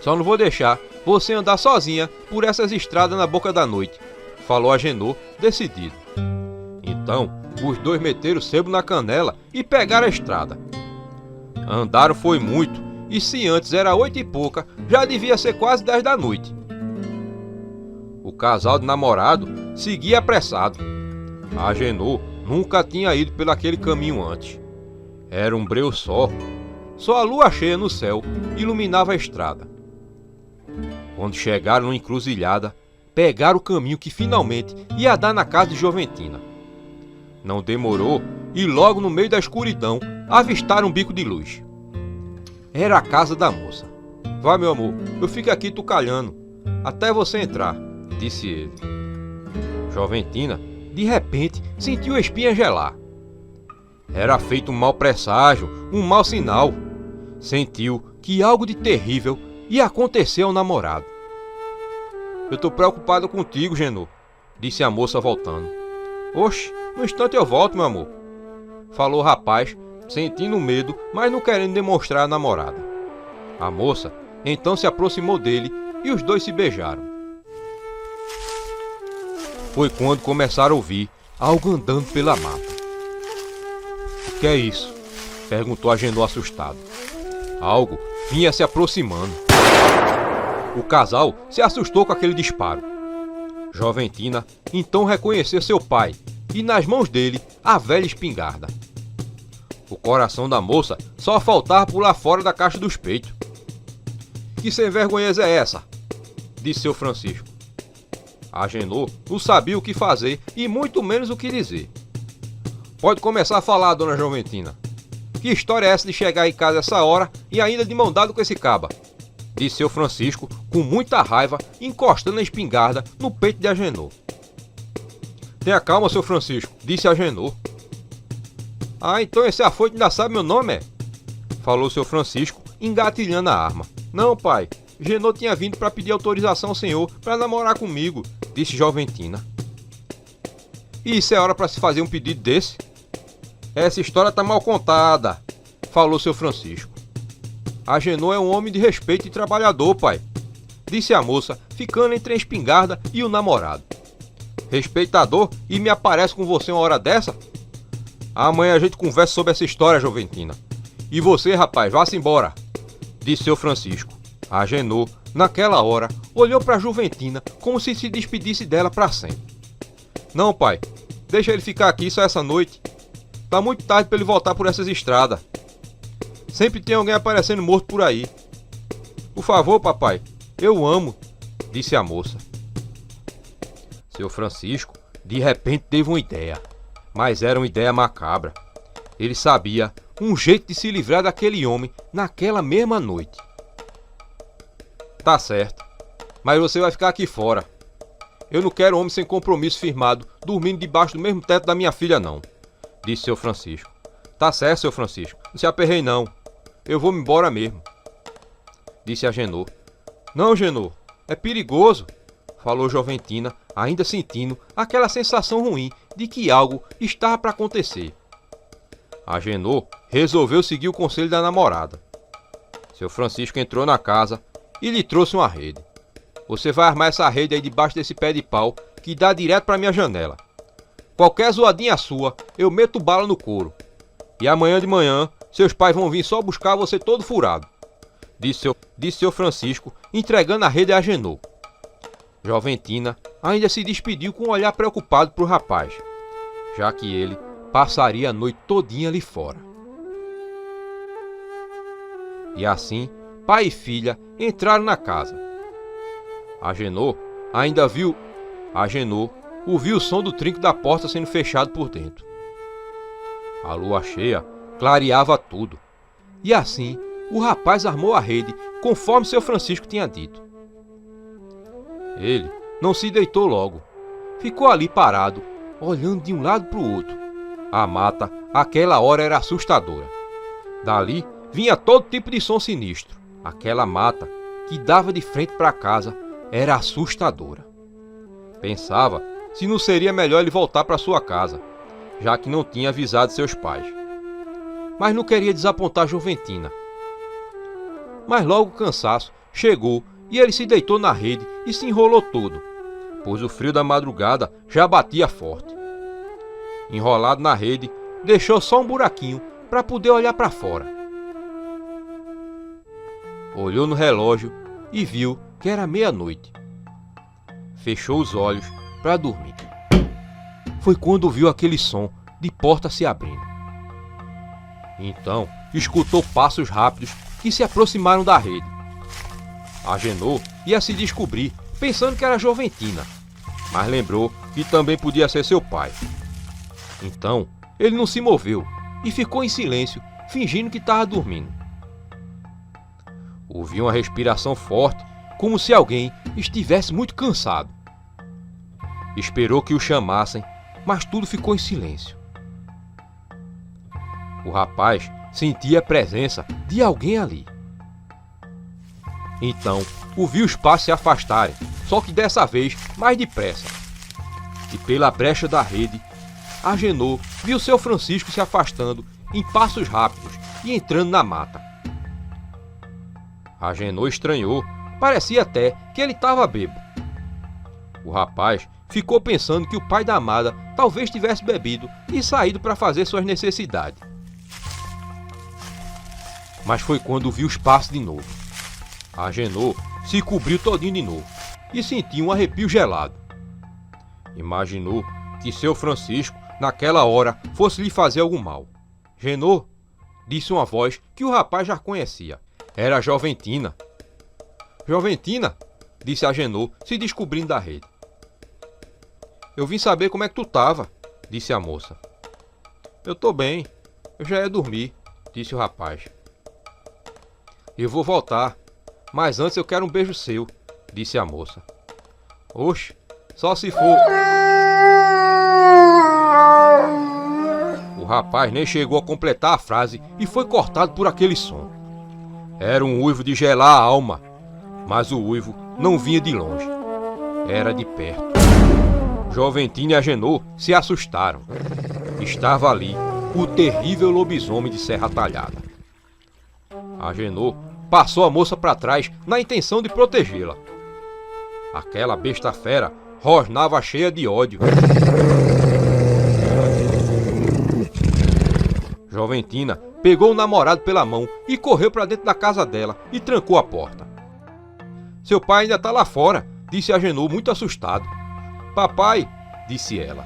Só não vou deixar você andar sozinha por essas estradas na boca da noite, falou Agenor, decidido. Então, os dois meteram o sebo na canela e pegaram a estrada. Andaram foi muito, e se antes era 8 e pouca, já devia ser quase 10 da noite. O casal de namorado seguia apressado. Agenor nunca tinha ido pelo aquele caminho antes. Era um breu só a lua cheia no céu iluminava a estrada. Quando chegaram numa encruzilhada, pegaram o caminho que finalmente ia dar na casa de Joventina. Não demorou e logo no meio da escuridão avistaram um bico de luz. Era a casa da moça. Vai, meu amor, eu fico aqui tucalhando até você entrar, disse ele. Joventina, de repente, sentiu a espinha gelar. Era feito um mau presságio, um mau sinal. Sentiu que algo de terrível ia acontecer ao namorado. Eu tô preocupado contigo, Agenor, disse a moça voltando. Oxe, no instante eu volto, meu amor, falou o rapaz, sentindo medo, mas não querendo demonstrar a namorada. A moça então se aproximou dele e os dois se beijaram. Foi quando começaram a ouvir algo andando pela mata. O que é isso? Perguntou Agenor assustado. Algo vinha se aproximando. O casal se assustou com aquele disparo. Joventina então reconheceu seu pai e nas mãos dele a velha espingarda. O coração da moça só faltava pular fora da caixa dos peitos. Que sem vergonheza é essa? Disse seu Francisco. Agenor não sabia o que fazer e muito menos o que dizer. Pode começar a falar, dona Joventina. Que história é essa de chegar em casa essa hora e ainda de mão dada com esse caba? Disse seu Francisco com muita raiva, encostando a espingarda no peito de Agenor. Tenha calma, seu Francisco, disse Agenor. Ah, então esse afoito ainda sabe meu nome, é? Falou seu Francisco, engatilhando a arma. Não, pai, Agenor tinha vindo para pedir autorização ao senhor para namorar comigo, disse Joventina. E isso é hora para se fazer um pedido desse? Essa história tá mal contada, falou seu Francisco. Agenor é um homem de respeito e trabalhador, pai, disse a moça, ficando entre a espingarda e o namorado. Respeitador e me aparece com você uma hora dessa? Amanhã a gente conversa sobre essa história, Joventina. E você, rapaz, vá-se embora, disse seu Francisco. Agenor, naquela hora, olhou para Joventina como se despedisse dela para sempre. Não, pai, deixa ele ficar aqui só essa noite. Tá muito tarde para ele voltar por essas estradas. Sempre tem alguém aparecendo morto por aí. Por favor, papai, eu o amo, disse a moça. Seu Francisco, de repente, teve uma ideia. Mas era uma ideia macabra. Ele sabia um jeito de se livrar daquele homem naquela mesma noite. Tá certo, mas você vai ficar aqui fora. Eu não quero homem sem compromisso firmado, dormindo debaixo do mesmo teto da minha filha, não, disse seu Francisco. Tá certo, seu Francisco, não se aperrei não. Eu vou-me embora mesmo, disse Agenor. Não, Agenor, é perigoso, falou Joventina, ainda sentindo aquela sensação ruim de que algo estava para acontecer. Agenor resolveu seguir o conselho da namorada. Seu Francisco entrou na casa e lhe trouxe uma rede. Você vai armar essa rede aí debaixo desse pé de pau que dá direto para minha janela. Qualquer zoadinha sua, eu meto bala no couro. E amanhã de manhã, seus pais vão vir só buscar você todo furado, disse seu Francisco, entregando a rede a Agenor. Joventina ainda se despediu com um olhar preocupado pro rapaz, já que ele passaria a noite todinha ali fora. E assim, pai e filha entraram na casa. Agenor ouviu o som do trinco da porta sendo fechado por dentro. A lua cheia clareava tudo, e assim o rapaz armou a rede conforme seu Francisco tinha dito. Ele não se deitou logo, ficou ali parado, olhando de um lado para o outro. A mata, àquela hora, era assustadora. Dali vinha todo tipo de som sinistro. Aquela mata, que dava de frente para casa, era assustadora. Pensava se não seria melhor ele voltar para sua casa, já que não tinha avisado seus pais. Mas não queria desapontar Joventina. Mas logo o cansaço chegou e ele se deitou na rede e se enrolou todo, pois o frio da madrugada já batia forte. Enrolado na rede, deixou só um buraquinho para poder olhar para fora. Olhou no relógio e viu que era meia-noite. Fechou os olhos para dormir. Foi quando viu aquele som de porta se abrindo. Então, escutou passos rápidos que se aproximaram da rede. Agenor ia se descobrir, pensando que era Joventina, mas lembrou que também podia ser seu pai. Então, ele não se moveu e ficou em silêncio, fingindo que estava dormindo. Ouviu uma respiração forte, como se alguém estivesse muito cansado. Esperou que o chamassem, mas tudo ficou em silêncio. O rapaz sentia a presença de alguém ali. Então, ouviu os passos se afastarem, só que dessa vez mais depressa. E pela brecha da rede, Agenor viu seu Francisco se afastando em passos rápidos e entrando na mata. Agenor estranhou, parecia até que ele estava bêbado. O rapaz ficou pensando que o pai da amada talvez tivesse bebido e saído para fazer suas necessidades. Mas foi quando viu os passos de novo. Agenor se cobriu todinho de novo e sentiu um arrepio gelado. Imaginou que seu Francisco, naquela hora, fosse lhe fazer algum mal. Agenor, disse uma voz que o rapaz já conhecia. Era a Joventina. Joventina, disse Agenor, se descobrindo da rede. Eu vim saber como é que tu tava, disse a moça. Eu tô bem, eu já ia dormir, disse o rapaz. Eu vou voltar, mas antes eu quero um beijo seu, disse a moça. Oxe, só se for... O rapaz nem chegou a completar a frase e foi cortado por aquele som. Era um uivo de gelar a alma, mas o uivo não vinha de longe, era de perto. Joventina e Agenor se assustaram. Estava ali o terrível lobisomem de Serra Talhada. Agenor passou a moça para trás na intenção de protegê-la. Aquela besta fera rosnava cheia de ódio. Joventina pegou o namorado pela mão e correu para dentro da casa dela e trancou a porta. Seu pai ainda está lá fora, disse Agenor muito assustado. Papai, disse ela.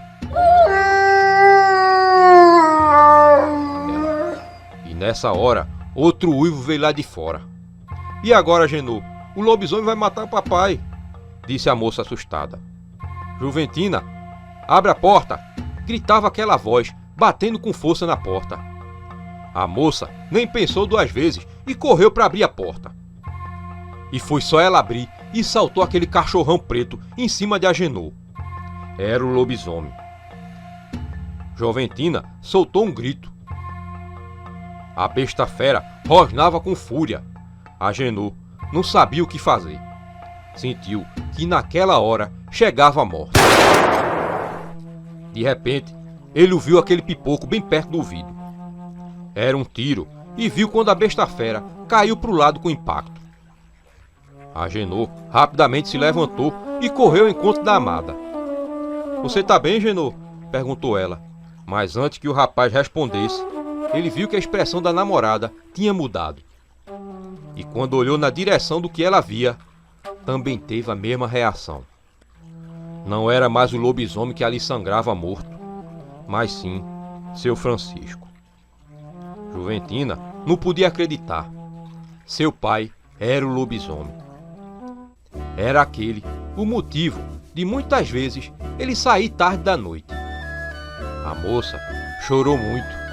E nessa hora, outro uivo veio lá de fora. E agora, Agenor, o lobisomem vai matar o papai, disse a moça assustada. Joventina, abre a porta, gritava aquela voz, batendo com força na porta. A moça nem pensou duas vezes e correu para abrir a porta. E foi só ela abrir e saltou aquele cachorrão preto em cima de Agenor. Era o lobisomem. Joventina soltou um grito. A besta fera rosnava com fúria. Agenor não sabia o que fazer. Sentiu que naquela hora chegava a morte. De repente, ele ouviu aquele pipoco bem perto do ouvido. Era um tiro e viu quando a besta fera caiu para o lado com impacto. Agenor rapidamente se levantou e correu ao encontro da amada. "Você tá bem, Agenor?" perguntou ela. Mas antes que o rapaz respondesse, ele viu que a expressão da namorada tinha mudado. E quando olhou na direção do que ela via, também teve a mesma reação. Não era mais o lobisomem que ali sangrava morto, mas sim seu Francisco. Joventina não podia acreditar. Seu pai era o lobisomem. Era aquele o motivo de muitas vezes ele sair tarde da noite. A moça chorou muito.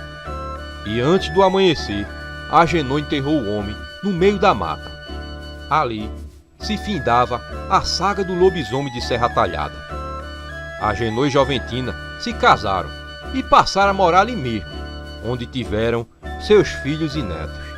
E antes do amanhecer, Agenor enterrou o homem no meio da mata. Ali se findava a saga do lobisomem de Serra Talhada. Agenor e Joventina se casaram e passaram a morar ali mesmo, onde tiveram seus filhos e netos.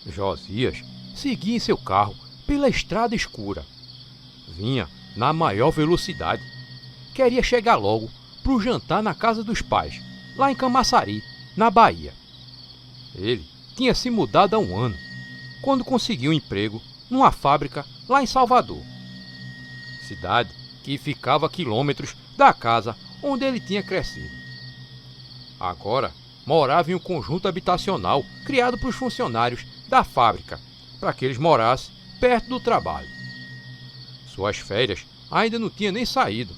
Josias seguia em seu carro pela estrada escura. Vinha na maior velocidade. Queria chegar logo para o jantar na casa dos pais, lá em Camaçari, na Bahia. Ele tinha se mudado há um ano, quando conseguiu um emprego numa fábrica lá em Salvador, cidade que ficava a quilômetros da casa onde ele tinha crescido. Agora morava em um conjunto habitacional criado para os funcionários da fábrica, para que eles morassem perto do trabalho. Suas férias ainda não tinham nem saído,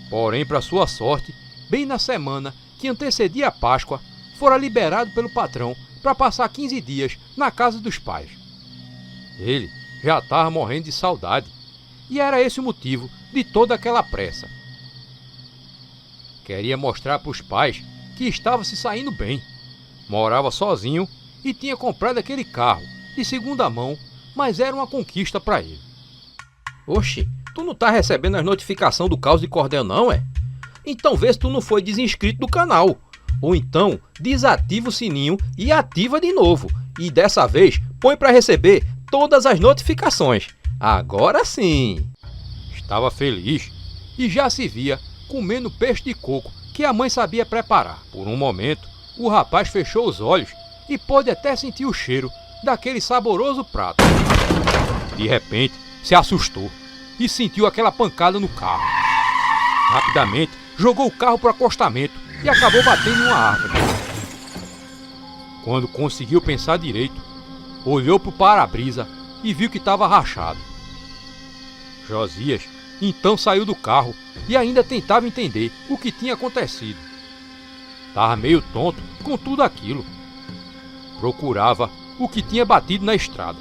porém, para sua sorte, bem na semana que antecedia a Páscoa, fora liberado pelo patrão para passar 15 dias na casa dos pais. Ele já estava morrendo de saudade, e era esse o motivo de toda aquela pressa. Queria mostrar para os pais que estava se saindo bem. Morava sozinho e tinha comprado aquele carro de segunda mão, mas era uma conquista para ele. "Oxe, tu não tá recebendo as notificações do Caos de Cordel não, é? Então vê se tu não foi desinscrito do canal. Ou então desativa o sininho e ativa de novo. E dessa vez põe para receber todas as notificações. Agora sim!" Estava feliz e já se via comendo peixe de coco que a mãe sabia preparar. Por um momento, o rapaz fechou os olhos e pôde até sentir o cheiro daquele saboroso prato. De repente, se assustou e sentiu aquela pancada no carro. Rapidamente, jogou o carro para o acostamento e acabou batendo em uma árvore. Quando conseguiu pensar direito, olhou para o para-brisa e viu que estava rachado. Josias então saiu do carro e ainda tentava entender o que tinha acontecido. Estava meio tonto com tudo aquilo. Procurava o que tinha batido na estrada.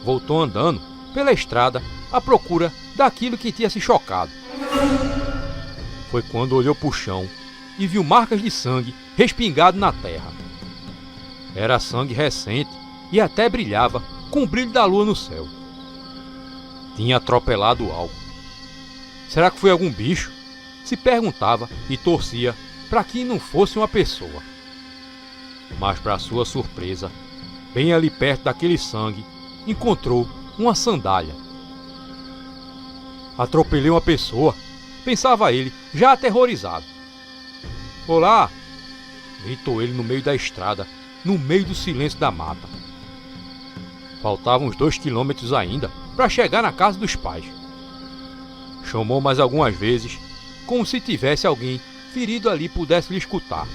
Voltou andando pela estrada à procura daquilo que tinha se chocado. Foi quando olhou para o chão e viu marcas de sangue respingado na terra. Era sangue recente e até brilhava com o brilho da lua no céu. Tinha atropelado algo. Será que foi algum bicho? Se perguntava e torcia para que não fosse uma pessoa. Mas, para sua surpresa, bem ali perto daquele sangue, encontrou uma sandália. Atropelei uma pessoa, pensava ele, já aterrorizado. "Olá!" gritou ele no meio da estrada, no meio do silêncio da mata. Faltavam uns 2 quilômetros ainda para chegar na casa dos pais. Chamou mais algumas vezes, como se tivesse alguém ferido ali pudesse lhe escutar.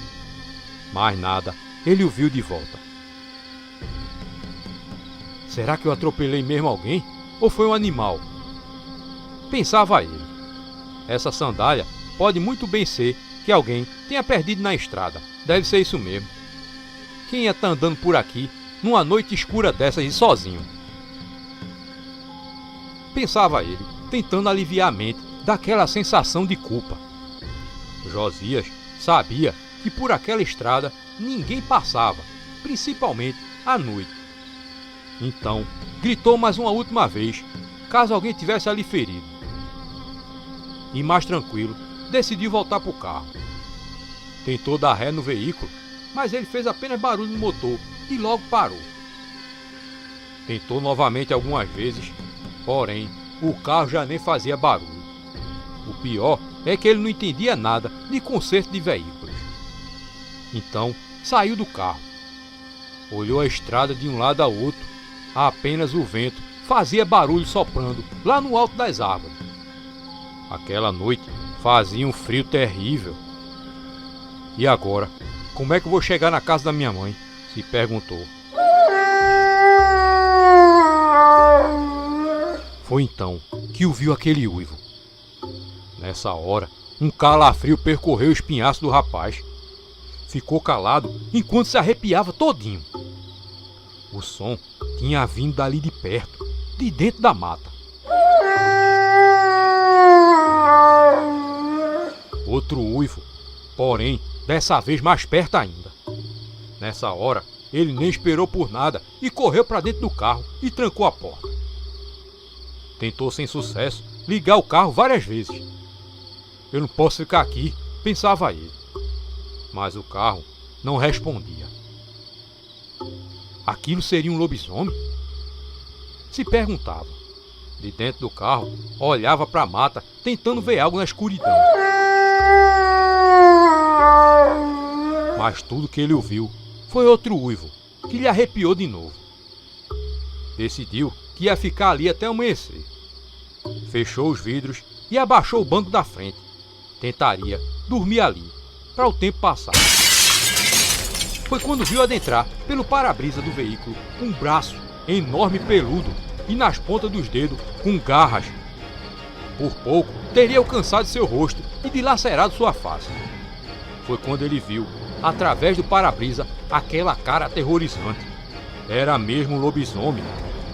Mas nada, ele o viu de volta. Será que eu atropelei mesmo alguém? Ou foi um animal? Pensava ele. Essa sandália pode muito bem ser que alguém tenha perdido na estrada. Deve ser isso mesmo. Quem ia estar andando por aqui numa noite escura dessas e sozinho? Pensava ele, tentando aliviar a mente daquela sensação de culpa. Josias sabia que por aquela estrada ninguém passava, principalmente à noite. Então, gritou mais uma última vez, caso alguém tivesse ali ferido. E mais tranquilo, decidiu voltar para o carro. Tentou dar ré no veículo, mas ele fez apenas barulho no motor e logo parou. Tentou novamente algumas vezes, porém, o carro já nem fazia barulho. O pior é que ele não entendia nada de conserto de veículos. Então, saiu do carro. Olhou a estrada de um lado ao outro, apenas o vento fazia barulho soprando lá no alto das árvores. Aquela noite fazia um frio terrível. E agora, como é que eu vou chegar na casa da minha mãe? Se perguntou. Foi então que ouviu aquele uivo. Nessa hora, um calafrio percorreu o espinhaço do rapaz. Ficou calado enquanto se arrepiava todinho. O som tinha vindo dali de perto, de dentro da mata. Outro uivo, porém, dessa vez mais perto ainda. Nessa hora, ele nem esperou por nada e correu para dentro do carro e trancou a porta. Tentou sem sucesso ligar o carro várias vezes. Eu não posso ficar aqui, pensava ele. Mas o carro não respondia. Aquilo seria um lobisomem? Se perguntava. De dentro do carro, olhava para a mata, tentando ver algo na escuridão. Mas tudo que ele ouviu foi outro uivo, que lhe arrepiou de novo. Decidiu que ia ficar ali até amanhecer. Fechou os vidros e abaixou o banco da frente. Tentaria dormir ali, para o tempo passar. Foi quando viu adentrar, pelo para-brisa do veículo, um braço enorme e peludo e nas pontas dos dedos com garras. Por pouco, teria alcançado seu rosto e dilacerado sua face. Foi quando ele viu, através do para-brisa, aquela cara aterrorizante. Era mesmo um lobisomem.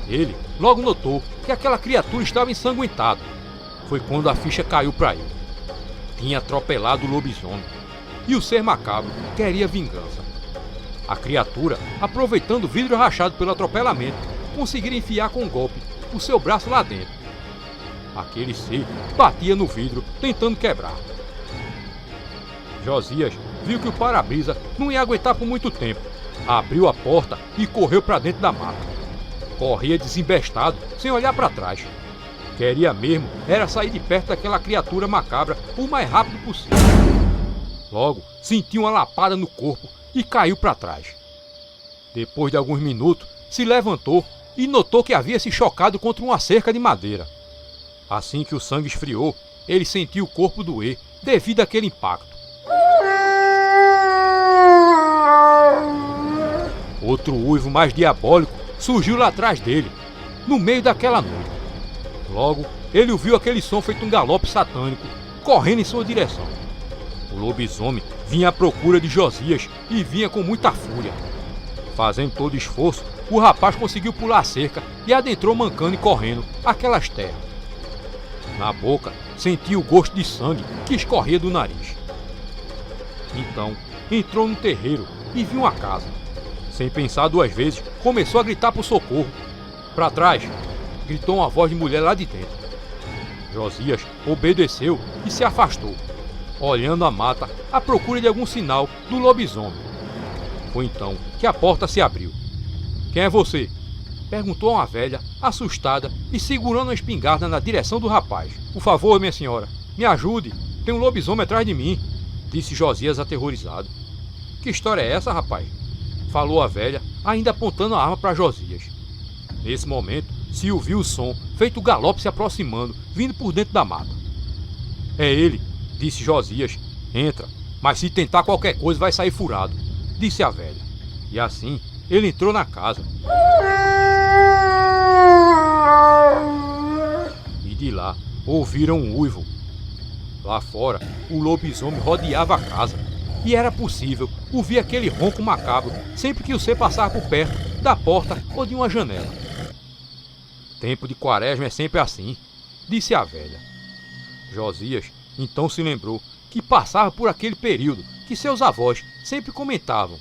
Ele logo notou que aquela criatura estava ensanguentada. Foi quando a ficha caiu para ele. Tinha atropelado o lobisomem. E o ser macabro queria vingança. A criatura, aproveitando o vidro rachado pelo atropelamento, conseguira enfiar com um golpe o seu braço lá dentro. Aquele ser batia no vidro, tentando quebrar. Josias viu que o para-brisa não ia aguentar por muito tempo. Abriu a porta e correu para dentro da mata. Corria desembestado, sem olhar para trás. Queria mesmo era sair de perto daquela criatura macabra o mais rápido possível. Logo, sentiu uma lapada no corpo e caiu para trás. Depois de alguns minutos, se levantou e notou que havia se chocado contra uma cerca de madeira. Assim que o sangue esfriou, ele sentiu o corpo doer devido àquele impacto. Outro uivo mais diabólico surgiu lá atrás dele, no meio daquela noite. Logo, ele ouviu aquele som feito um galope satânico, correndo em sua direção. O lobisomem vinha à procura de Josias e vinha com muita fúria. Fazendo todo esforço, o rapaz conseguiu pular a cerca e adentrou mancando e correndo aquelas terras. Na boca, sentiu o gosto de sangue que escorria do nariz. Então, entrou no terreiro e viu uma casa. Sem pensar duas vezes, começou a gritar por socorro. Para trás, gritou uma voz de mulher lá de dentro. Josias obedeceu e se afastou, olhando a mata à procura de algum sinal do lobisomem. Foi então que a porta se abriu. "Quem é você?" perguntou uma velha, assustada e segurando uma espingarda na direção do rapaz. "Por favor, minha senhora, me ajude, tem um lobisomem atrás de mim", disse Josias aterrorizado. "Que história é essa, rapaz?" falou a velha, ainda apontando a arma para Josias. Nesse momento, se ouviu o som, feito galope se aproximando, vindo por dentro da mata. "É ele", disse Josias. "Entra, mas se tentar qualquer coisa vai sair furado", disse a velha. E assim, ele entrou na casa. E de lá, ouviram um uivo. Lá fora, o lobisomem rodeava a casa. E era possível ouvir aquele ronco macabro sempre que o ser passava por perto da porta ou de uma janela. "Tempo de quaresma é sempre assim", disse a velha. Josias então se lembrou que passava por aquele período que seus avós sempre comentavam.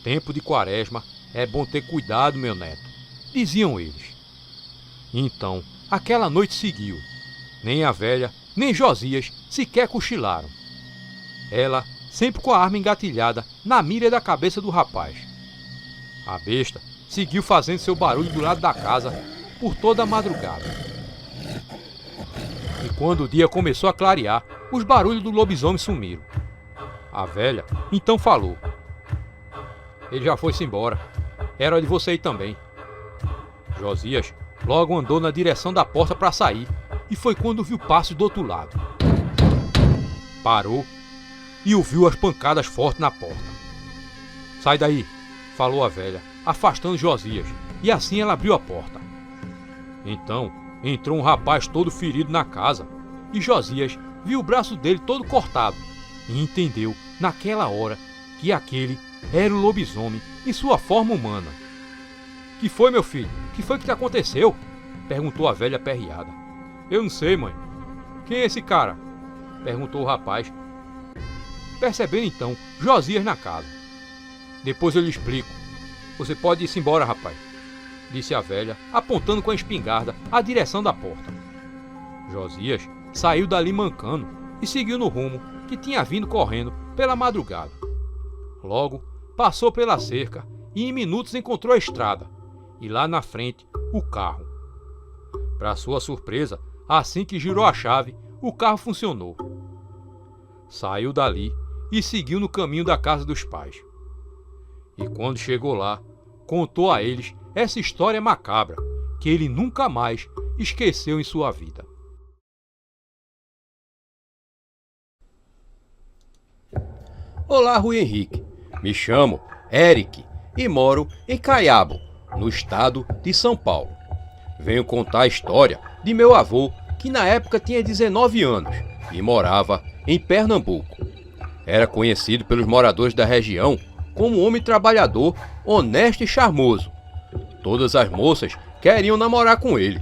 "Tempo de quaresma, é bom ter cuidado, meu neto", diziam eles. Então, aquela noite seguiu. Nem a velha, nem Josias sequer cochilaram. Ela sempre com a arma engatilhada na mira da cabeça do rapaz. A besta seguiu fazendo seu barulho do lado da casa por toda a madrugada. E quando o dia começou a clarear, os barulhos do lobisomem sumiram. A velha então falou: ele já foi-se embora. Era hora de você ir também. Josias logo andou na direção da porta para sair, e foi quando viu passos do outro lado. Parou e ouviu as pancadas fortes na porta. Sai daí, falou a velha, afastando Josias, e assim ela abriu a porta. Então entrou um rapaz todo ferido na casa, e Josias viu o braço dele todo cortado, e entendeu naquela hora que aquele era o lobisomem em sua forma humana. Que foi, meu filho? Que foi que te aconteceu? Perguntou a velha aperreada. Eu não sei, mãe. Quem é esse cara? Perguntou o rapaz, percebendo então Josias na casa. Depois eu lhe explico. Você pode ir-se embora, rapaz, disse a velha, apontando com a espingarda a direção da porta. Josias saiu dali mancando e seguiu no rumo que tinha vindo correndo pela madrugada. Logo passou pela cerca e em minutos encontrou a estrada e lá na frente o carro. Para sua surpresa, assim que girou a chave, o carro funcionou. Saiu dali e seguiu no caminho da casa dos pais. E quando chegou lá, contou a eles essa história macabra que ele nunca mais esqueceu em sua vida. Olá, Rui Henrique. Me chamo Eric e moro em Caiabo, no estado de São Paulo. Venho contar a história de meu avô, que na época tinha 19 anos e morava em Pernambuco. Era conhecido pelos moradores da região como um homem trabalhador, honesto e charmoso. Todas as moças queriam namorar com ele,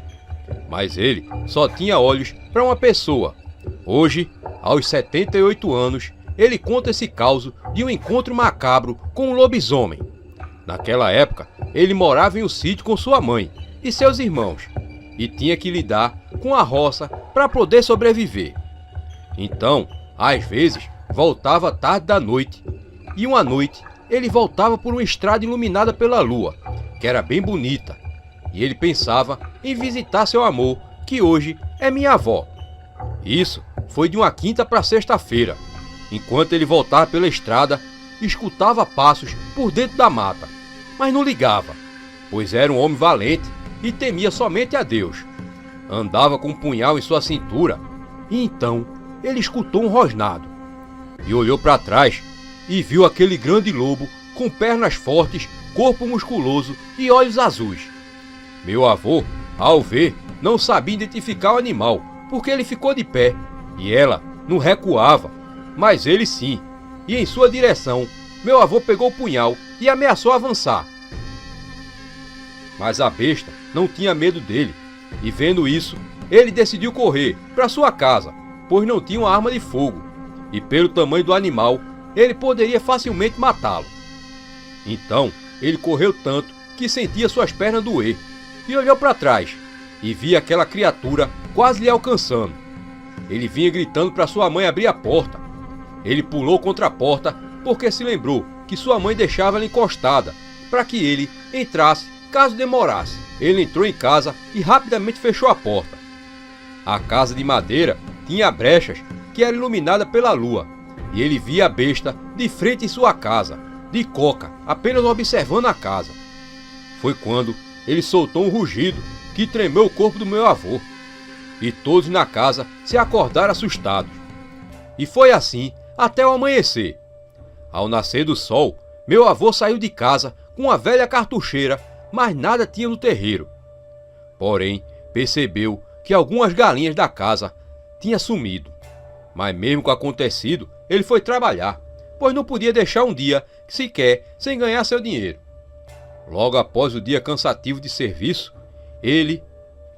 mas ele só tinha olhos para uma pessoa. Hoje, aos 78 anos, ele conta esse caos de um encontro macabro com um lobisomem. Naquela época, ele morava em um sítio com sua mãe e seus irmãos, e tinha que lidar com a roça para poder sobreviver. Então, às vezes, voltava tarde da noite, e uma noite ele voltava por uma estrada iluminada pela lua, que era bem bonita, e ele pensava em visitar seu amor, que hoje é minha avó. Isso foi de uma quinta para sexta-feira. Enquanto ele voltava pela estrada, escutava passos por dentro da mata, mas não ligava, pois era um homem valente e temia somente a Deus. Andava com um punhal em sua cintura, e então ele escutou um rosnado, e olhou para trás e viu aquele grande lobo com pernas fortes, corpo musculoso e olhos azuis. Meu avô, ao ver, não sabia identificar o animal, porque ele ficou de pé, e ela não recuava, mas ele sim, e em sua direção, meu avô pegou o punhal e ameaçou avançar. Mas a besta não tinha medo dele, e vendo isso, ele decidiu correr para sua casa, pois não tinha uma arma de fogo, e pelo tamanho do animal, ele poderia facilmente matá-lo. Então, ele correu tanto que sentia suas pernas doer, e olhou para trás, e via aquela criatura quase lhe alcançando. Ele vinha gritando para sua mãe abrir a porta. Ele pulou contra a porta porque se lembrou que sua mãe deixava ela encostada, para que ele entrasse caso demorasse. Ele entrou em casa e rapidamente fechou a porta. A casa de madeira tinha brechas que eram iluminadas pela lua, e ele via a besta de frente em sua casa, de coca, apenas observando a casa. Foi quando ele soltou um rugido que tremeu o corpo do meu avô, e todos na casa se acordaram assustados. E foi assim até o amanhecer. Ao nascer do sol, meu avô saiu de casa com uma velha cartucheira, mas nada tinha no terreiro. Porém, percebeu que algumas galinhas da casa tinham sumido. Mas mesmo com o acontecido, ele foi trabalhar, pois não podia deixar um dia sequer sem ganhar seu dinheiro. Logo após o dia cansativo de serviço, ele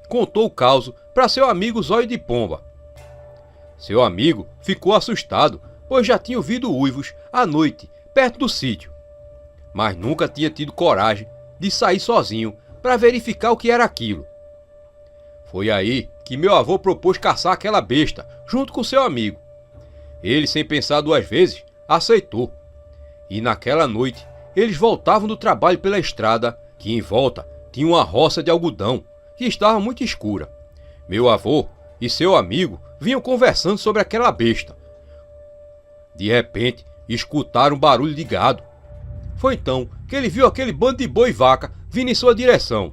contou o caos para seu amigo Zóio de Pomba. Seu amigo ficou assustado, pois já tinha ouvido uivos à noite, perto do sítio, mas nunca tinha tido coragem de sair sozinho para verificar o que era aquilo. Foi aí que meu avô propôs caçar aquela besta, junto com seu amigo. Ele, sem pensar duas vezes, aceitou. E naquela noite, eles voltavam do trabalho pela estrada, que em volta tinha uma roça de algodão, que estava muito escura. Meu avô e seu amigo vinham conversando sobre aquela besta. De repente, escutaram um barulho de gado. Foi então que ele viu aquele bando de boi e vaca vindo em sua direção.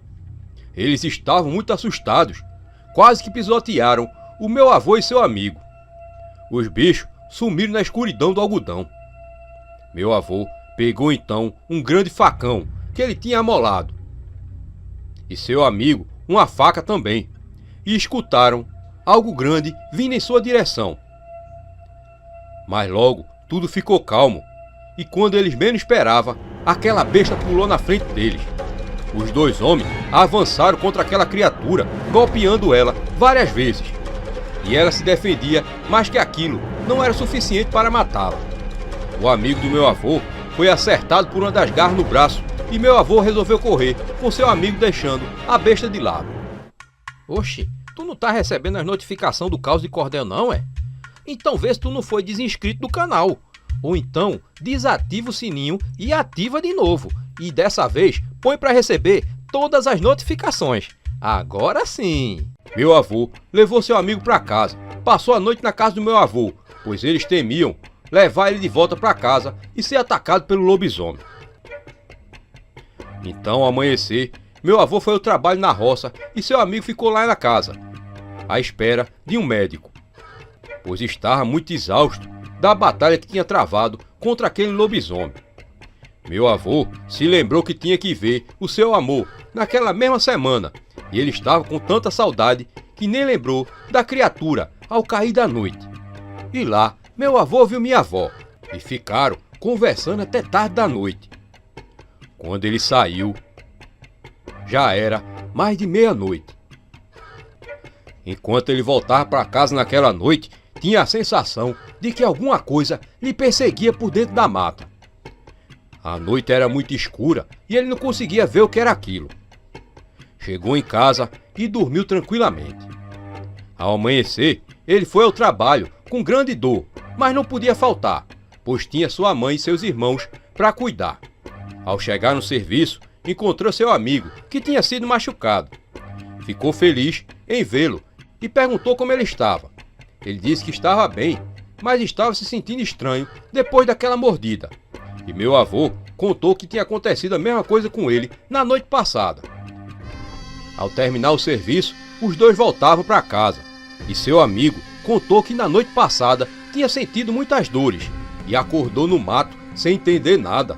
Eles estavam muito assustados, quase que pisotearam o meu avô e seu amigo. Os bichos sumiram na escuridão do algodão. Meu avô pegou então um grande facão que ele tinha amolado, e seu amigo uma faca também, e escutaram algo grande vindo em sua direção. Mas logo tudo ficou calmo, e quando eles menos esperavam, aquela besta pulou na frente deles. Os dois homens avançaram contra aquela criatura, golpeando ela várias vezes. E ela se defendia, mas que aquilo não era suficiente para matá-la. O amigo do meu avô foi acertado por uma das garras no braço, e meu avô resolveu correr, com seu amigo deixando a besta de lado. Oxe, tu não tá recebendo as notificações do Caos de Cordel não, é? Então vê se tu não foi desinscrito do canal. Ou então, desativa o sininho e ativa de novo. E dessa vez, põe para receber todas as notificações. Agora sim! Meu avô levou seu amigo para casa. Passou a noite na casa do meu avô, pois eles temiam levar ele de volta para casa e ser atacado pelo lobisomem. Então, ao amanhecer, meu avô foi ao trabalho na roça e seu amigo ficou lá na casa, à espera de um médico, pois estava muito exausto da batalha que tinha travado contra aquele lobisomem. Meu avô se lembrou que tinha que ver o seu amor naquela mesma semana, e ele estava com tanta saudade que nem lembrou da criatura ao cair da noite. E lá, meu avô viu minha avó, e ficaram conversando até tarde da noite. Quando ele saiu, já era mais de meia-noite. Enquanto ele voltava para casa naquela noite, tinha a sensação de que alguma coisa lhe perseguia por dentro da mata. A noite era muito escura e ele não conseguia ver o que era aquilo. Chegou em casa e dormiu tranquilamente. Ao amanhecer, ele foi ao trabalho com grande dor, mas não podia faltar, pois tinha sua mãe e seus irmãos para cuidar. Ao chegar no serviço, encontrou seu amigo, que tinha sido machucado. Ficou feliz em vê-lo e perguntou como ele estava. Ele disse que estava bem, mas estava se sentindo estranho depois daquela mordida. E meu avô contou que tinha acontecido a mesma coisa com ele na noite passada. Ao terminar o serviço, os dois voltavam para casa, e seu amigo contou que na noite passada tinha sentido muitas dores e acordou no mato sem entender nada.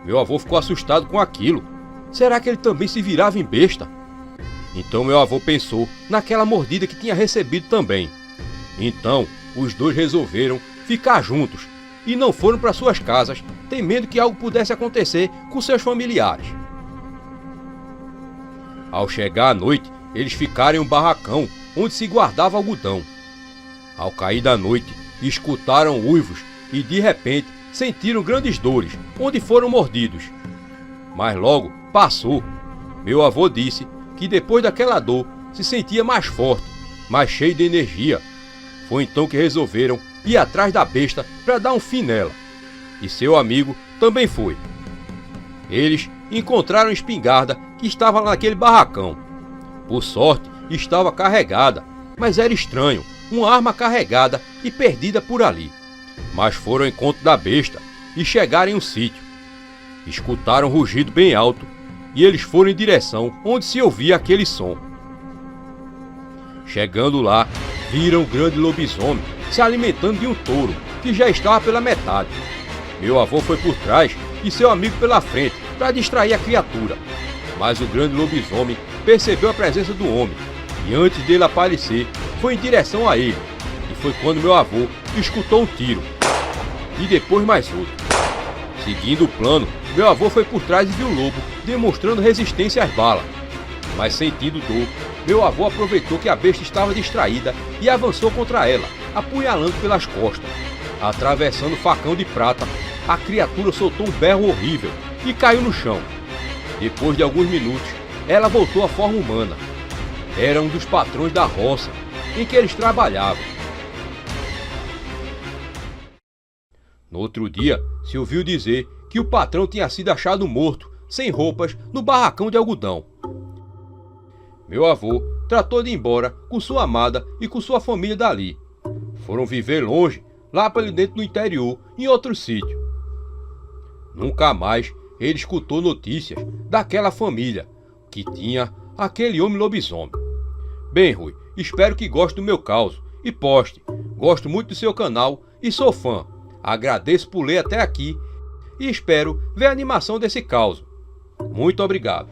Meu avô ficou assustado com aquilo. Será que ele também se virava em besta? Então meu avô pensou naquela mordida que tinha recebido também. Então os dois resolveram ficar juntos e não foram para suas casas, temendo que algo pudesse acontecer com seus familiares. Ao chegar à noite, eles ficaram em um barracão onde se guardava algodão. Ao cair da noite, escutaram uivos e de repente sentiram grandes dores, onde foram mordidos. Mas logo passou. Meu avô disse que depois daquela dor se sentia mais forte, mais cheio de energia. Foi então que resolveram ir atrás da besta para dar um fim nela. E seu amigo também foi. Eles encontraram a espingarda que estava lá naquele barracão. Por sorte, estava carregada, mas era estranho, uma arma carregada e perdida por ali. Mas foram ao encontro da besta e chegaram em um sítio. Escutaram um rugido bem alto e eles foram em direção onde se ouvia aquele som. Chegando lá, viram um grande lobisomem se alimentando de um touro que já estava pela metade. Meu avô foi por trás e seu amigo pela frente para distrair a criatura. Mas o grande lobisomem percebeu a presença do homem e antes dele aparecer, foi em direção a ele. E foi quando meu avô escutou um tiro e depois mais outro. Seguindo o plano, meu avô foi por trás e viu o lobo demonstrando resistência às balas. Mas sentindo dor, meu avô aproveitou que a besta estava distraída e avançou contra ela, apunhalando pelas costas. Atravessando o facão de prata, a criatura soltou um berro horrível e caiu no chão. Depois de alguns minutos, ela voltou à forma humana. Era um dos patrões da roça em que eles trabalhavam. No outro dia, se ouviu dizer que o patrão tinha sido achado morto, sem roupas, no barracão de algodão. Meu avô tratou de ir embora com sua amada e com sua família dali. Foram viver longe, lá para dentro do interior, em outro sítio. Nunca mais ele escutou notícias daquela família que tinha aquele homem lobisomem. Bem, Rui, espero que goste do meu caos e poste. Gosto muito do seu canal e sou fã. Agradeço por ler até aqui e espero ver a animação desse caos. Muito obrigado.